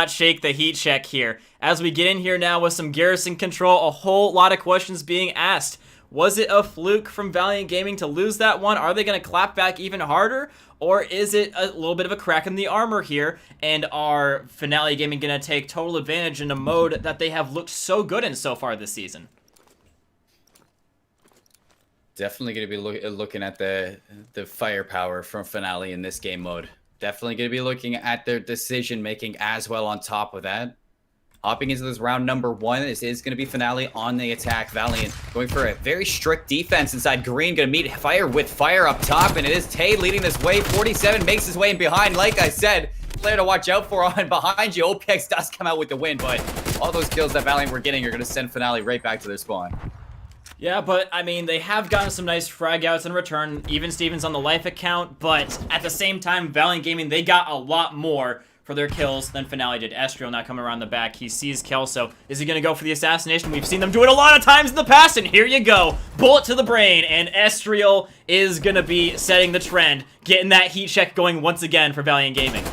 shake the heat check here. As we get in here now with some Garrison control, a whole lot of questions being asked. Was it a fluke from Valiant Gaming to lose that one? Are they going to clap back even harder? Or is it a little bit of a crack in the armor here? And are Finale Gaming going to take total advantage in a mode that they have looked so good in so far this season? Definitely going to be looking at the firepower from Finale in this game mode. Definitely going to be looking at their decision making as well on top of that. Hopping into this round number 1, this is going to be Finale on the attack. Valiant going for a very strict defense inside green. Going to meet fire with fire up top, and it is Tay leading this way. 47 makes his way in behind. Like I said, player to watch out for on behind you. OPX does come out with the win, but all those kills that Valiant were getting are going to send Finale right back to their spawn. Yeah, but, I mean, they have gotten some nice frag outs in return. Even Stevens on the life account, but at the same time, Valiant Gaming, they got a lot more for their kills than Finale did. Estriel now coming around the back. He sees Kelso. Is he going to go for the assassination? We've seen them do it a lot of times in the past, and here you go. Bullet to the brain, and Estriel is going to be setting the trend, getting that heat check going once again for Valiant Gaming.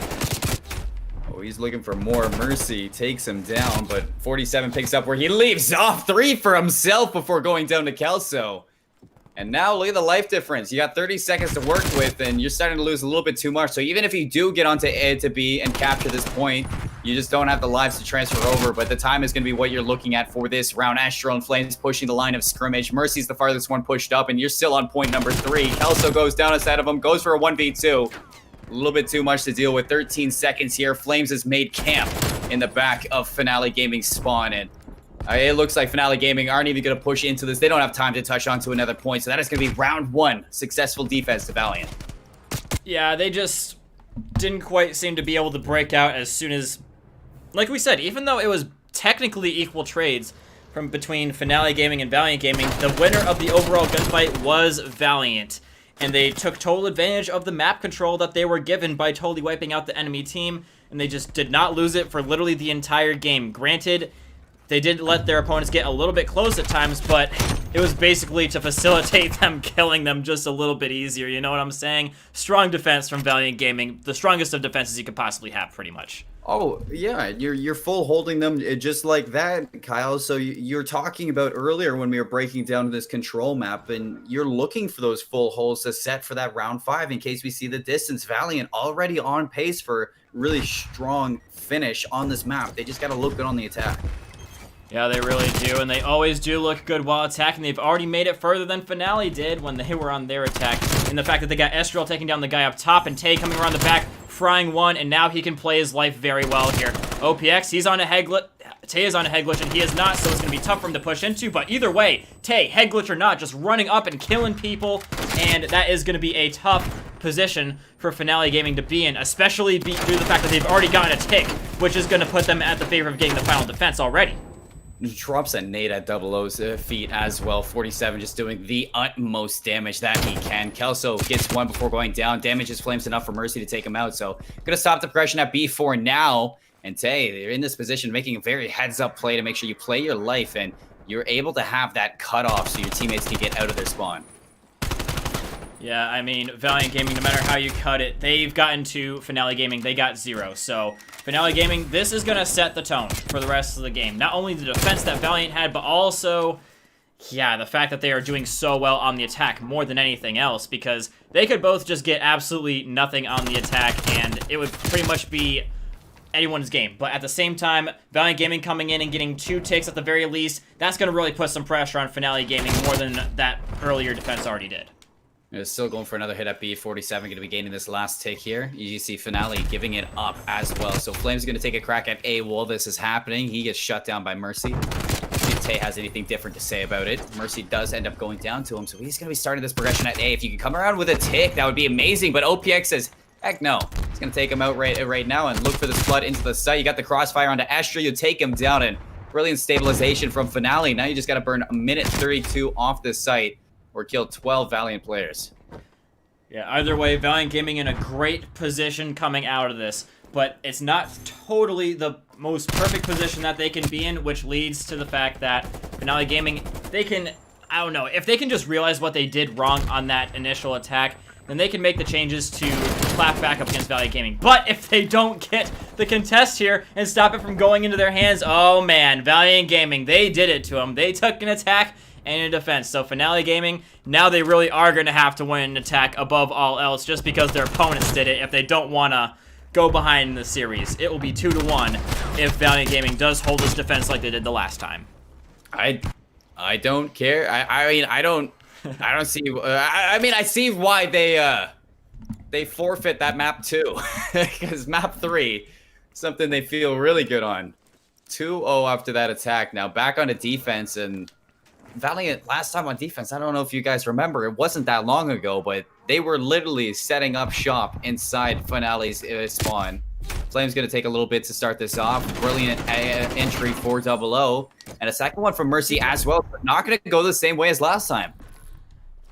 Oh, he's looking for more. Mercy takes him down, but 47 picks up where he leaves off 3 for himself before going down to Kelso. And now look at the life difference. You got 30 seconds to work with, and you're starting to lose a little bit too much. So even if you do get onto A to B and capture this point, you just don't have the lives to transfer over. But the time is going to be what you're looking at for this round. Astro and Flames pushing the line of scrimmage. Mercy's the farthest one pushed up, and you're still on point number 3. Kelso goes down inside of him, goes for a 1v2. A little bit too much to deal with. 13 seconds here. Flames has made camp in the back of Finale Gaming's spawn, and it looks like Finale Gaming aren't even going to push into this. They don't have time to touch onto another point. So that is going to be round 1. Successful defense to Valiant. Yeah, they just didn't quite seem to be able to break out as soon as... Like we said, even though it was technically equal trades from between Finale Gaming and Valiant Gaming, the winner of the overall gunfight was Valiant. and they took total advantage of the map control that they were given by totally wiping out the enemy team, and they just did not lose it for literally the entire game. Granted, they did let their opponents get a little bit close at times, but it was basically to facilitate them killing them just a little bit easier, you know what I'm saying? Strong defense from Valiant Gaming, the strongest of defenses you could possibly have, pretty much. Oh, yeah, you're full holding them just like that, Kyle. So you're talking about earlier when we were breaking down this control map, and you're looking for those full holes to set for that round 5 in case we see the distance. Valiant already on pace for really strong finish on this map. They just got to look good on the attack. Yeah, they really do, and they always do look good while attacking. They've already made it further than Finale did when they were on their attack. And the fact that they got Estrel taking down the guy up top and Tay coming around the back, frying one, and now he can play his life very well here. OPX, he's on a head glitch. Tay is on a head glitch, and he is not, so it's going to be tough for him to push into. But either way, Tay, head glitch or not, just running up and killing people, and that is going to be a tough position for Finale Gaming to be in, especially due to the fact that they've already gotten a tick, which is going to put them at the favor of getting the final defense already. Drops a nade at Double O's feet as well. 47 just doing the utmost damage that he can. Kelso gets one before going down. Damages Flames enough for Mercy to take him out. So gonna stop the progression at B4 now. And Tay, they're in this position making a very heads-up play to make sure you play your life and you're able to have that cutoff so your teammates can get out of their spawn. Yeah, I mean, Valiant Gaming, no matter how you cut it, they've gotten to Finale Gaming, they got 0. So, Finale Gaming, this is going to set the tone for the rest of the game. Not only the defense that Valiant had, but also, yeah, the fact that they are doing so well on the attack more than anything else, because they could both just get absolutely nothing on the attack, and it would pretty much be anyone's game. But at the same time, Valiant Gaming coming in and getting 2 ticks at the very least, that's going to really put some pressure on Finale Gaming more than that earlier defense already did. Still going for another hit at B. 47 going to be gaining this last tick here. You see Finale giving it up as well. So Flames going to take a crack at A while this is happening. He gets shut down by Mercy. See if Tay has anything different to say about it. Mercy does end up going down to him, so he's going to be starting this progression at A. If you can come around with a tick, that would be amazing. But OPX says, heck no. He's going to take him out right now and look for this flood into the site. You got the crossfire onto Estra. You take him down, and brilliant stabilization from Finale. Now you just got to burn a minute 32 off this site, or kill 12 Valiant players. Yeah, either way, Valiant Gaming in a great position coming out of this, but it's not totally the most perfect position that they can be in, which leads to the fact that Finale Gaming, they can, I don't know, if they can just realize what they did wrong on that initial attack, then they can make the changes to clap back up against Valiant Gaming. But if they don't get the contest here and stop it from going into their hands, oh man, Valiant Gaming, they did it to them. They took an attack and in defense. So Finale Gaming, now they really are going to have to win an attack above all else just because their opponents did it if they don't want to go behind in the series. It will be 2-1 if Valiant Gaming does hold its defense like they did the last time. I don't care. I mean, I don't see. I mean, I see why they forfeit that map too, because map 3, something they feel really good on. 2-0 after that attack. Now back onto defense, and Valiant last time on defense, I don't know if you guys remember, it wasn't that long ago, but they were literally setting up shop inside Finale's spawn. Flame's going to take a little bit to start this off. Brilliant entry for 00, and a second one from Mercy as well, but not going to go the same way as last time.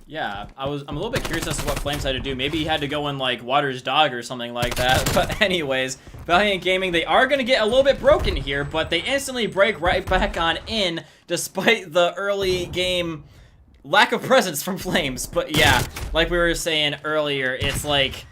Yeah, I'm a little bit curious as to what Flames had to do. Maybe he had to go in like Water's Dog or something like that. But anyways, Valiant Gaming, they are going to get a little bit broken here, but they instantly break right back on in despite the early game lack of presence from Flames. But yeah, like we were saying earlier, it's like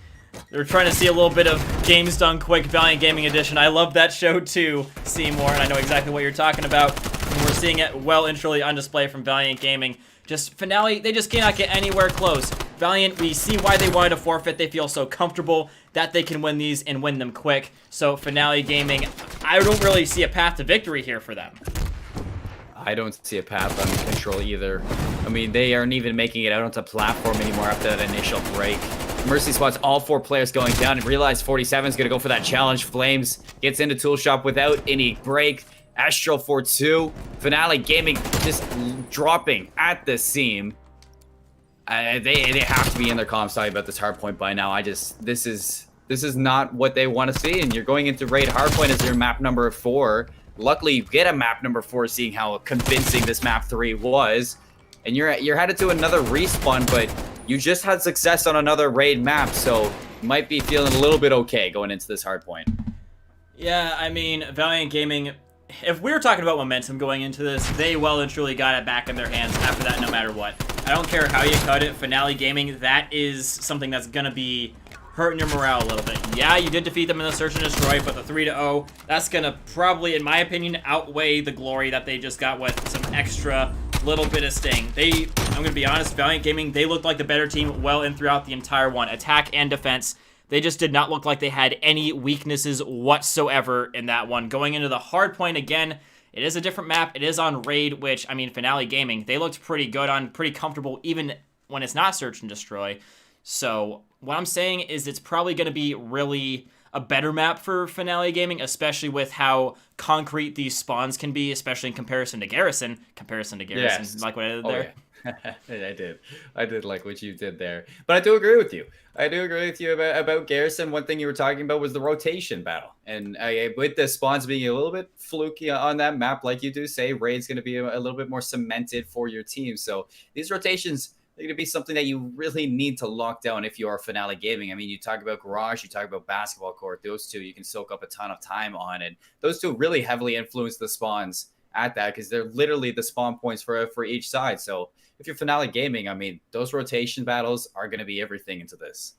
they're trying to see a little bit of games done quick, Valiant Gaming edition. I love that show too, Seymour, and I know exactly what you're talking about. And we're seeing it well and truly on display from Valiant Gaming. Just Finale, they just cannot get anywhere close. Valiant, we see why they wanted to forfeit. They feel so comfortable that they can win these and win them quick. So Finale Gaming, I don't really see a path to victory here for them. I don't see a path on control either. I mean, they aren't even making it out onto platform anymore after that initial break. Mercy spots all 4 players going down and realize 47 is going to go for that challenge. Flames gets into tool shop without any break. Astral 4-2. Finale Gaming just dropping at the seam. They have to be in their comms talking about this hardpoint by now. This is not what they want to see, and you're going into raid hardpoint as your map number 4. Luckily, you get a map number 4, seeing how convincing this map 3 was, and you're headed to another respawn. But you just had success on another raid map, so you might be feeling a little bit okay going into this hard point. Yeah, I mean, Valiant Gaming, if we were talking about momentum going into this, they well and truly got it back in their hands after that no matter what. I don't care how you cut it, Finale Gaming, that is something that's going to be hurting your morale a little bit. Yeah, you did defeat them in the Search and Destroy, but the 3-0, that's going to probably, in my opinion, outweigh the glory that they just got with some extra little bit of sting. I'm going to be honest, Valiant Gaming, they looked like the better team well and throughout the entire one. Attack and defense. They just did not look like they had any weaknesses whatsoever in that one. Going into the hard point again, it is a different map. It is on Raid, which, I mean, Finale Gaming, they looked pretty good on, pretty comfortable, even when it's not Search and Destroy. So what I'm saying is it's probably going to be really a better map for Finale Gaming, especially with how concrete these spawns can be, especially in comparison to Garrison. Yes. Like what I did there? Yeah. I did like what you did there. But I do agree with you. About Garrison. One thing you were talking about was the rotation battle. And with the spawns being a little bit fluky on that map, like you do say, Raid's going to be a little bit more cemented for your team. So these rotations, they're going to be something that you really need to lock down if you are Finale Gaming. I mean, you talk about Garage, you talk about Basketball Court. Those two you can soak up a ton of time on. And those two really heavily influence the spawns at that because they're literally the spawn points for each side. So if you're Finale Gaming, I mean, those rotation battles are going to be everything into this.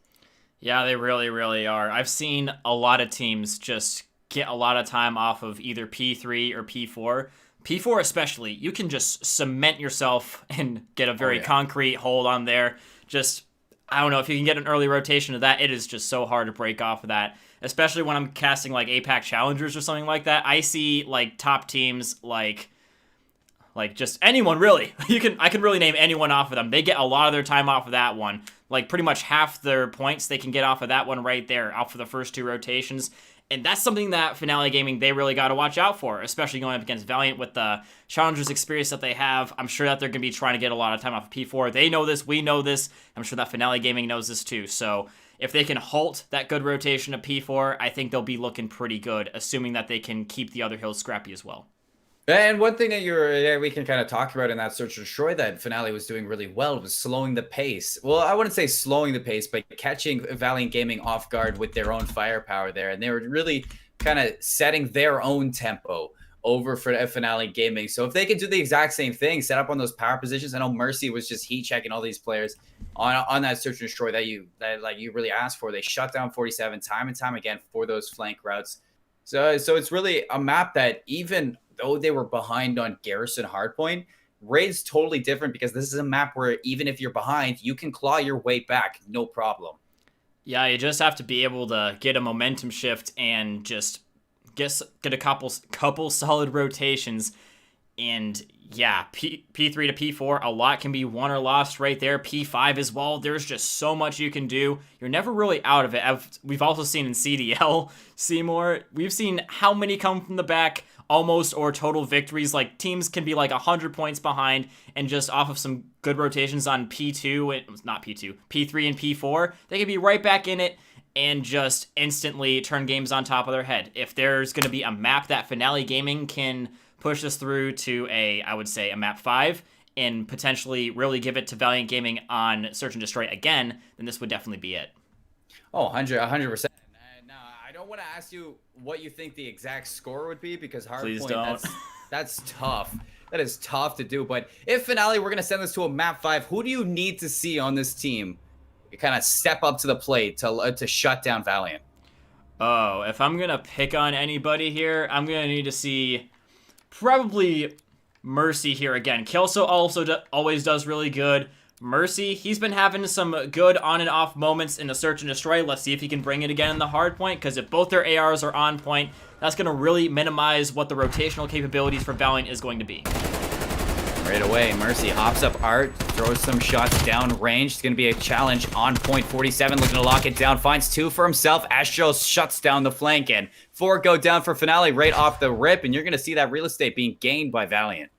Yeah, they really, really are. I've seen a lot of teams just get a lot of time off of either P3 or P4. P4 especially, you can just cement yourself and get a very concrete hold on there. Just, I don't know, if you can get an early rotation of that, it is just so hard to break off of that. Especially when I'm casting like APAC Challengers or something like that. I see like top teams like just anyone really. I can really name anyone off of them. They get a lot of their time off of that one. Like pretty much half their points they can get off of that one right there, out for the first two rotations. And that's something that Finale Gaming, they really got to watch out for, especially going up against Valiant with the Challengers experience that they have. I'm sure that they're going to be trying to get a lot of time off of P4. They know this. We know this. I'm sure that Finale Gaming knows this too. So if they can halt that good rotation of P4, I think they'll be looking pretty good, assuming that they can keep the other hills scrappy as well. And one thing that we can kind of talk about in that Search and Destroy that Finale was doing really well was slowing the pace. Well, I wouldn't say slowing the pace, but catching Valiant Gaming off guard with their own firepower there. And they were really kind of setting their own tempo over for Finale Gaming. So if they could do the exact same thing, set up on those power positions. I know Mercy was just heat checking all these players on that Search and Destroy that you really asked for. They shut down 47 time and time again for those flank routes. So it's really a map that even though they were behind on Garrison Hardpoint, Raid's totally different because this is a map where even if you're behind, you can claw your way back, no problem. Yeah, you just have to be able to get a momentum shift and just get a couple solid rotations. And yeah, P3 to P4, a lot can be won or lost right there. P5 as well, there's just so much you can do. You're never really out of it. We've also seen in CDL, Seymour, we've seen how many come from the back, almost or total victories. Like teams can be like 100 points behind and just off of some good rotations on P3 and P4, they can be right back in it and just instantly turn games on top of their head. If there's going to be a map that Finale Gaming can push us through to I would say a map 5 and potentially really give it to Valiant Gaming on Search and Destroy again, then this would definitely be it. Oh, 100%. Now, I don't want to ask you what you think the exact score would be because Hardpoint, that's tough. That is tough to do. But if Finale, we're going to send this to a map 5, who do you need to see on this team to kind of step up to the plate to shut down Valiant? Oh, if I'm going to pick on anybody here, I'm going to need to see probably Mercy here again. Kelso also always does really good. Mercy, he's been having some good on and off moments in the Search and Destroy. Let's see if he can bring it again in the hard point, because if both their ARs are on point, that's going to really minimize what the rotational capabilities for Valiant is going to be. Right away, Mercy hops up Art, throws some shots down range. It's going to be a challenge on point. 47 looking to lock it down, finds 2 for himself. Astro shuts down the flank, and 4 go down for Finale right off the rip, and you're going to see that real estate being gained by Valiant.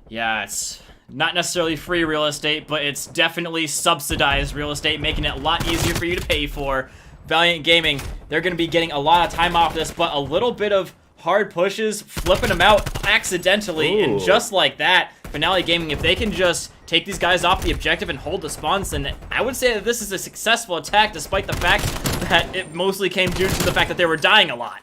Yeah, it's not necessarily free real estate, but it's definitely subsidized real estate, making it a lot easier for you to pay for. Valiant Gaming, they're going to be getting a lot of time off this, but a little bit of hard pushes, flipping them out accidentally, and just like that, Finale Gaming, if they can just take these guys off the objective and hold the spawns, then I would say that this is a successful attack, despite the fact that it mostly came due to the fact that they were dying a lot.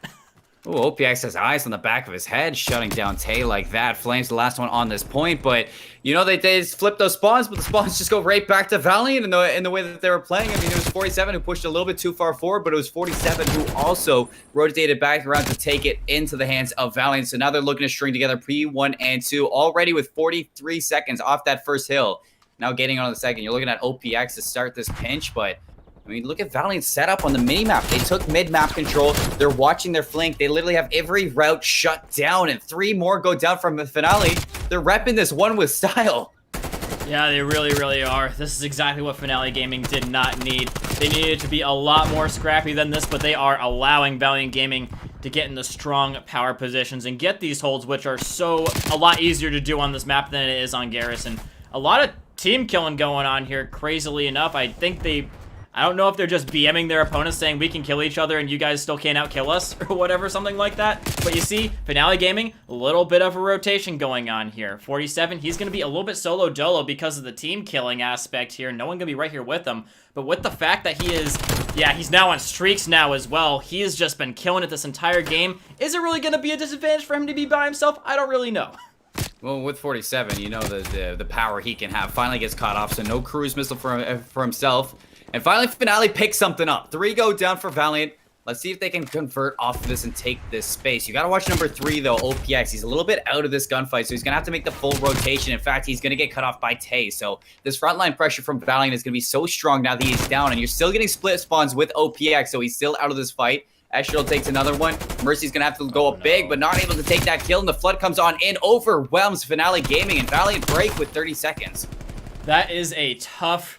Ooh, OPX has eyes on the back of his head, shutting down Tay like that. Flame's the last one on this point, but you know, they just flip those spawns, but the spawns just go right back to Valiant in the way that they were playing. I mean, it was 47 who pushed a little bit too far forward, but it was 47 who also rotated back around to take it into the hands of Valiant. So now they're looking to string together P1 and 2 already with 43 seconds off that first hill. Now getting on the second. You're looking at OPX to start this pinch, but I mean, look at Valiant's setup on the mini-map. They took mid-map control. They're watching their flank. They literally have every route shut down, and 3 more go down from the Finale. They're repping this one with style. Yeah, they really, really are. This is exactly what Finale Gaming did not need. They needed to be a lot more scrappy than this, but they are allowing Valiant Gaming to get in the strong power positions and get these holds, which are a lot easier to do on this map than it is on Garrison. A lot of team killing going on here, crazily enough. I don't know if they're just BMing their opponents saying we can kill each other and you guys still can't outkill us or whatever, something like that. But you see, Finale Gaming, a little bit of a rotation going on here. 47, he's going to be a little bit solo dolo because of the team killing aspect here. No one going to be right here with him. But with the fact that he's now on streaks now as well. He has just been killing it this entire game. Is it really going to be a disadvantage for him to be by himself? I don't really know. Well, with 47, you know the power he can have. Finally gets caught off, so no cruise missile for himself. And finally, Finale picks something up. 3 go down for Valiant. Let's see if they can convert off of this and take this space. You got to watch number 3, though, OPX. He's a little bit out of this gunfight, so he's going to have to make the full rotation. In fact, he's going to get cut off by Tay. So this frontline pressure from Valiant is going to be so strong now that he's down. And you're still getting split spawns with OPX, so he's still out of this fight. Estrel takes another one. Mercy's going to have to go up big, but not able to take that kill. And the Flood comes on and overwhelms Finale Gaming. And Valiant break with 30 seconds. That is a tough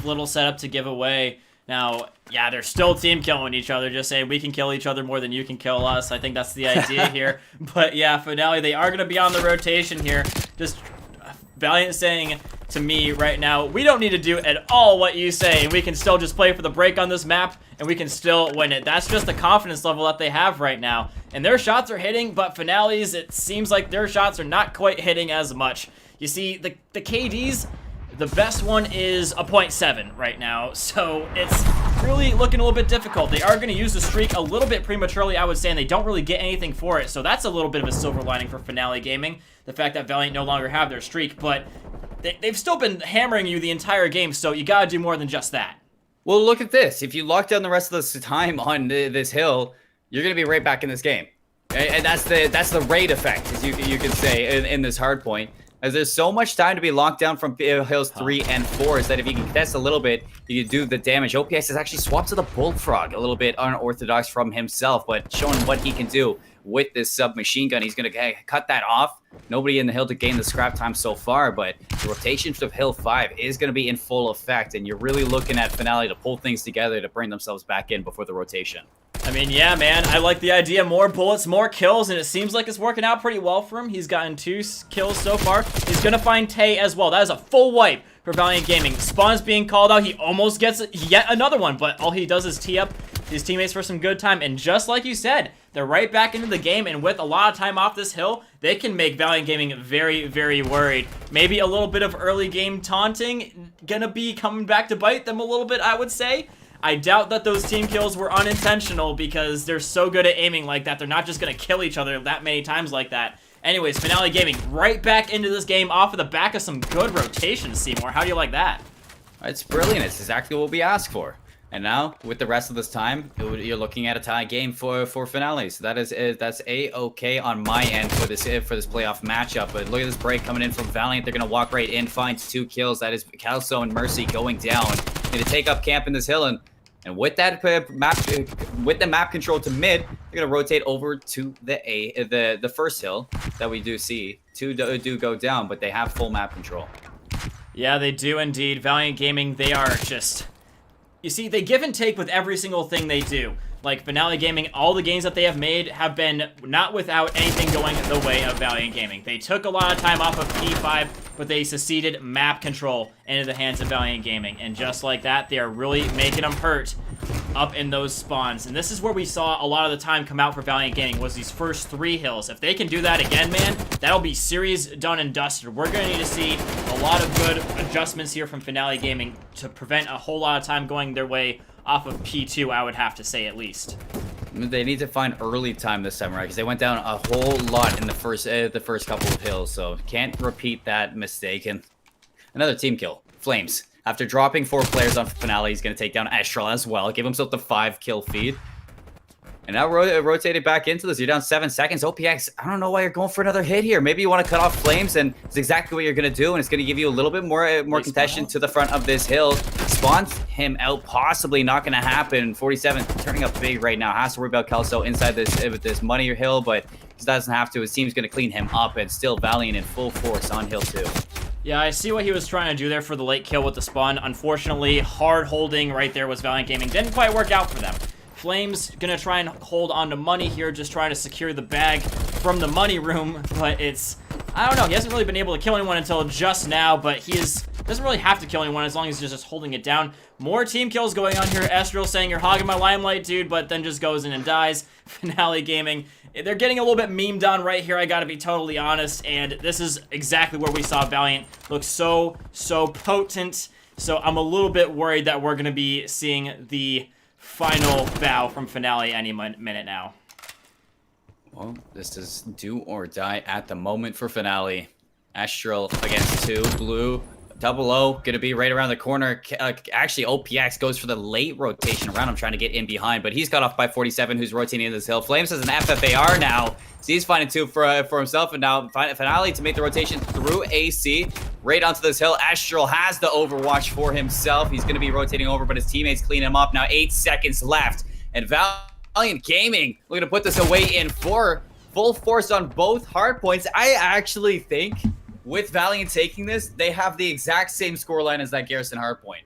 little setup to give away. Now, yeah, they're still team killing each other, just saying we can kill each other more than you can kill us. I think that's the idea here. But yeah, Finale, they are going to be on the rotation here. Just Valiant saying to me right now, we don't need to do at all what you say, and we can still just play for the break on this map, and we can still win it. That's just the confidence level that they have right now. And their shots are hitting, but Finale's, it seems like their shots are not quite hitting as much. You see, the KDs, the best one is a 0.7 right now, so it's really looking a little bit difficult. They are going to use the streak a little bit prematurely, I would say, and they don't really get anything for it, so that's a little bit of a silver lining for Finale Gaming, the fact that Valiant no longer have their streak, but they've still been hammering you the entire game, so you got to do more than just that. Well, look at this. If you lock down the rest of this time on this hill, you're going to be right back in this game. And that's the raid effect, as you can say, in this hard point. As there's so much time to be locked down from hills 3 and 4, is that if you can contest a little bit, you can do the damage. OPX has actually swapped to the Bullfrog, a little bit unorthodox from himself, but showing what he can do with this submachine gun. He's going to cut that off. Nobody in the hill to gain the scrap time so far, but the rotation of hill 5 is going to be in full effect, and you're really looking at Finale to pull things together to bring themselves back in before the rotation. I mean, yeah, man, I like the idea. More bullets, more kills, and it seems like it's working out pretty well for him. He's gotten 2 kills so far. He's going to find Tay as well. That is a full wipe for Valiant Gaming. Spawn's being called out. He almost gets yet another one, but all he does is tee up his teammates for some good time. And just like you said, they're right back into the game, and with a lot of time off this hill, they can make Valiant Gaming very, very worried. Maybe a little bit of early game taunting gonna be coming back to bite them a little bit, I would say. I doubt that those team kills were unintentional because they're so good at aiming like that. They're not just going to kill each other that many times like that. Anyways, Finale Gaming right back into this game off of the back of some good rotations, Seymour. How do you like that? It's brilliant. It's exactly what we asked for. And now, with the rest of this time, you're looking at a tie game for Finale. So that's A-okay on my end for this playoff matchup. But look at this break coming in from Valiant. They're going to walk right in, find 2 kills. That is Calso and Mercy going down. Need to take up camp in this hill, and with that with the map control to mid, they're gonna rotate over to the first hill that we do see. 2 do go down, but they have full map control. Yeah, they do indeed. Valiant Gaming, they are just, you see, they give and take with every single thing they do. Like Finale Gaming, all the games that they have made have been not without anything going the way of Valiant Gaming. They took a lot of time off of P5, but they succeeded map control into the hands of Valiant Gaming. And just like that, they are really making them hurt up in those spawns. And this is where we saw a lot of the time come out for Valiant Gaming, was these first 3 hills. If they can do that again, man, that'll be series done and dusted. We're going to need to see a lot of good adjustments here from Finale Gaming to prevent a whole lot of time going their way off of P2, I would have to say, at least. They need to find early time this time, right? Because they went down a whole lot in the first couple of hills, so can't repeat that mistake. And another team kill, Flames. After dropping 4 players on Finale, he's going to take down Astral as well. Give himself the 5-kill feed. And now rotated back into this. You're down 7 seconds. OPX, I don't know why you're going for another hit here. Maybe you want to cut off Flames, and it's exactly what you're going to do. And it's going to give you a little bit more contention to the front of this hill. Spawns him out, possibly not going to happen. 47 turning up big right now. Has to worry about Kelso inside this money hill, but he doesn't have to. His team's going to clean him up, and still Valiant in full force on hill 2. Yeah, I see what he was trying to do there for the late kill with the spawn. Unfortunately, hard holding right there was Valiant Gaming. Didn't quite work out for them. Flames gonna try and hold on to money here, just trying to secure the bag from the money room, but it's, I don't know, he hasn't really been able to kill anyone until just now, but he doesn't really have to kill anyone as long as he's just holding it down. More team kills going on here. Estrel saying, "You're hogging my limelight, dude," but then just goes in and dies. Finale Gaming, they're getting a little bit memed on right here, I gotta be totally honest, and this is exactly where we saw Valiant look so potent, so I'm a little bit worried that we're gonna be seeing the final bow from Finale any minute now. Well, this is do or die at the moment for Finale. Astral against 2, Blue. Double O, gonna be right around the corner. Actually, OPX goes for the late rotation around him, trying to get in behind, but he's got off by 47, who's rotating in this hill. Flames has an FFAR now, so he's finding 2 for himself, and now Finale to make the rotation through AC, right onto this hill. Astral has the overwatch for himself. He's gonna be rotating over, but his teammates clean him up. Now 8 seconds left, and Valiant Gaming looking to put this away in full force on both hard points. I actually think with Valiant taking this, they have the exact same scoreline as that Garrison hardpoint.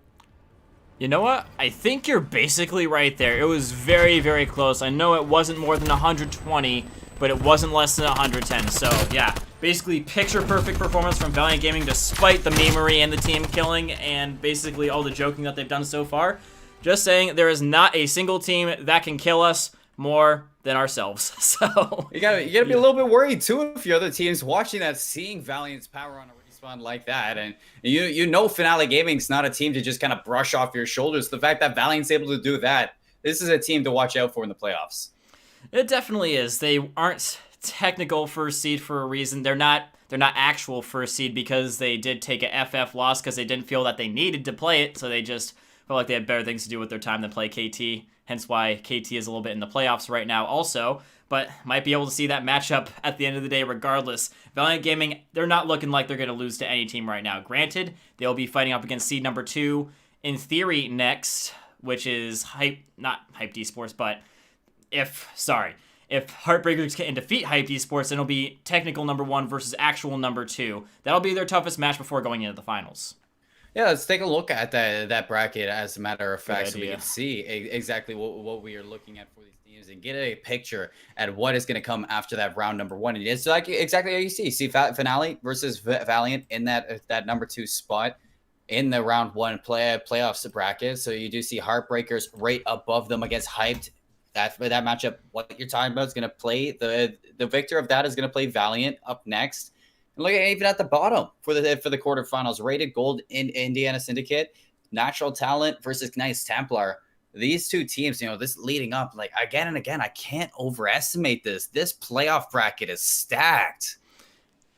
You know what? I think you're basically right there. It was very close. I know it wasn't more than 120, but it wasn't less than 110. So, yeah, basically picture-perfect performance from Valiant Gaming despite the memery and the team killing and basically all the joking that they've done so far. Just saying, there is not a single team that can kill us more than ourselves. So you gotta be a little bit worried too if your other teams watching that, seeing Valiant's power on a respawn like that, and you know Finale Gaming's not a team to just kind of brush off your shoulders. The fact that Valiant's able to do that, this is a team to watch out for in the playoffs. It definitely is. They aren't technical first seed for a reason. They're not actual first seed because they did take a FF loss because they didn't feel that they needed to play it, so they just felt like they had better things to do with their time than play KT. Hence why KT is a little bit in the playoffs right now also, but might be able to see that matchup at the end of the day regardless. Valiant Gaming, they're not looking like they're going to lose to any team right now. Granted, they'll be fighting up against seed number 2 in theory next, which is not Hyped Esports, but if Heartbreakers can defeat Hyped Esports, then it'll be technical number 1 versus actual number 2. That'll be their toughest match before going into the finals. Yeah, let's take a look at that bracket as a matter of fact, so we can see exactly what we are looking at for these teams and get a picture at what is going to come after that round number 1. And it's like exactly how you see Finale versus Valiant in that number 2 spot in the round 1 playoffs bracket. So you do see Heartbreakers right above them against Hyped. That matchup, what you're talking about, is going to play the victor of that is going to play Valiant up next. And look at even at the bottom for the quarterfinals, Rated Gold in Indiana Syndicate, Natural Talent versus Knights Templar. These two teams, this leading up, like again and again, I can't overestimate this. This playoff bracket is stacked.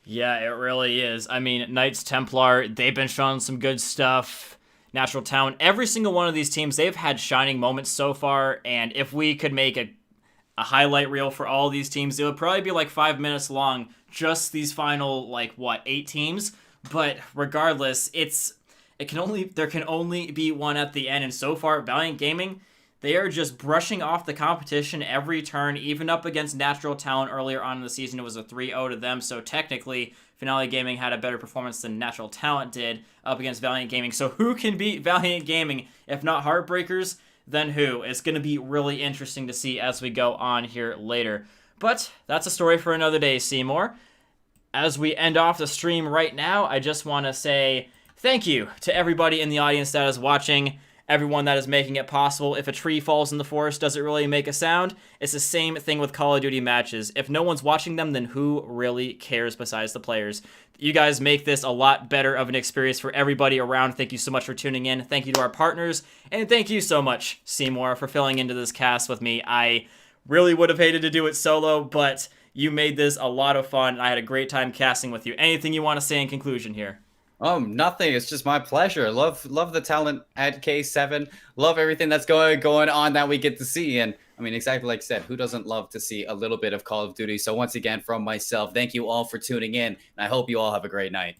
Yeah, it really is. I mean, Knights Templar, they've been showing some good stuff. Natural Talent, every single one of these teams, they've had shining moments so far. And if we could make a highlight reel for all these teams, it would probably be like 5 minutes long. Just these final 8 teams, but regardless, there can only be one at the end. And so far, Valiant Gaming, they are just brushing off the competition every turn, even up against Natural Talent earlier on in the season. It was a 3-0 to them, so technically Finale Gaming had a better performance than Natural Talent did up against Valiant Gaming. So who can beat Valiant Gaming if not Heartbreakers? Then who? It's going to be really interesting to see as we go on here later. But that's a story for another day, Seymour. As we end off the stream right now, I just want to say thank you to everybody in the audience that is watching. everyone that is making it possible. If a tree falls in the forest, does it really make a sound? It's the same thing with Call of Duty matches. If no one's watching them, then who really cares besides the players? You guys make this a lot better of an experience for everybody around. Thank you so much for tuning in. Thank you to our partners. And thank you so much, Seymour, for filling into this cast with me. I really would have hated to do it solo, but you made this a lot of fun. I had a great time casting with you. Anything you want to say in conclusion here? Nothing. It's just my pleasure. Love the talent at K7. Love everything that's going on that we get to see. And I mean, exactly like I said, who doesn't love to see a little bit of Call of Duty? So once again, from myself, thank you all for tuning in. And I hope you all have a great night.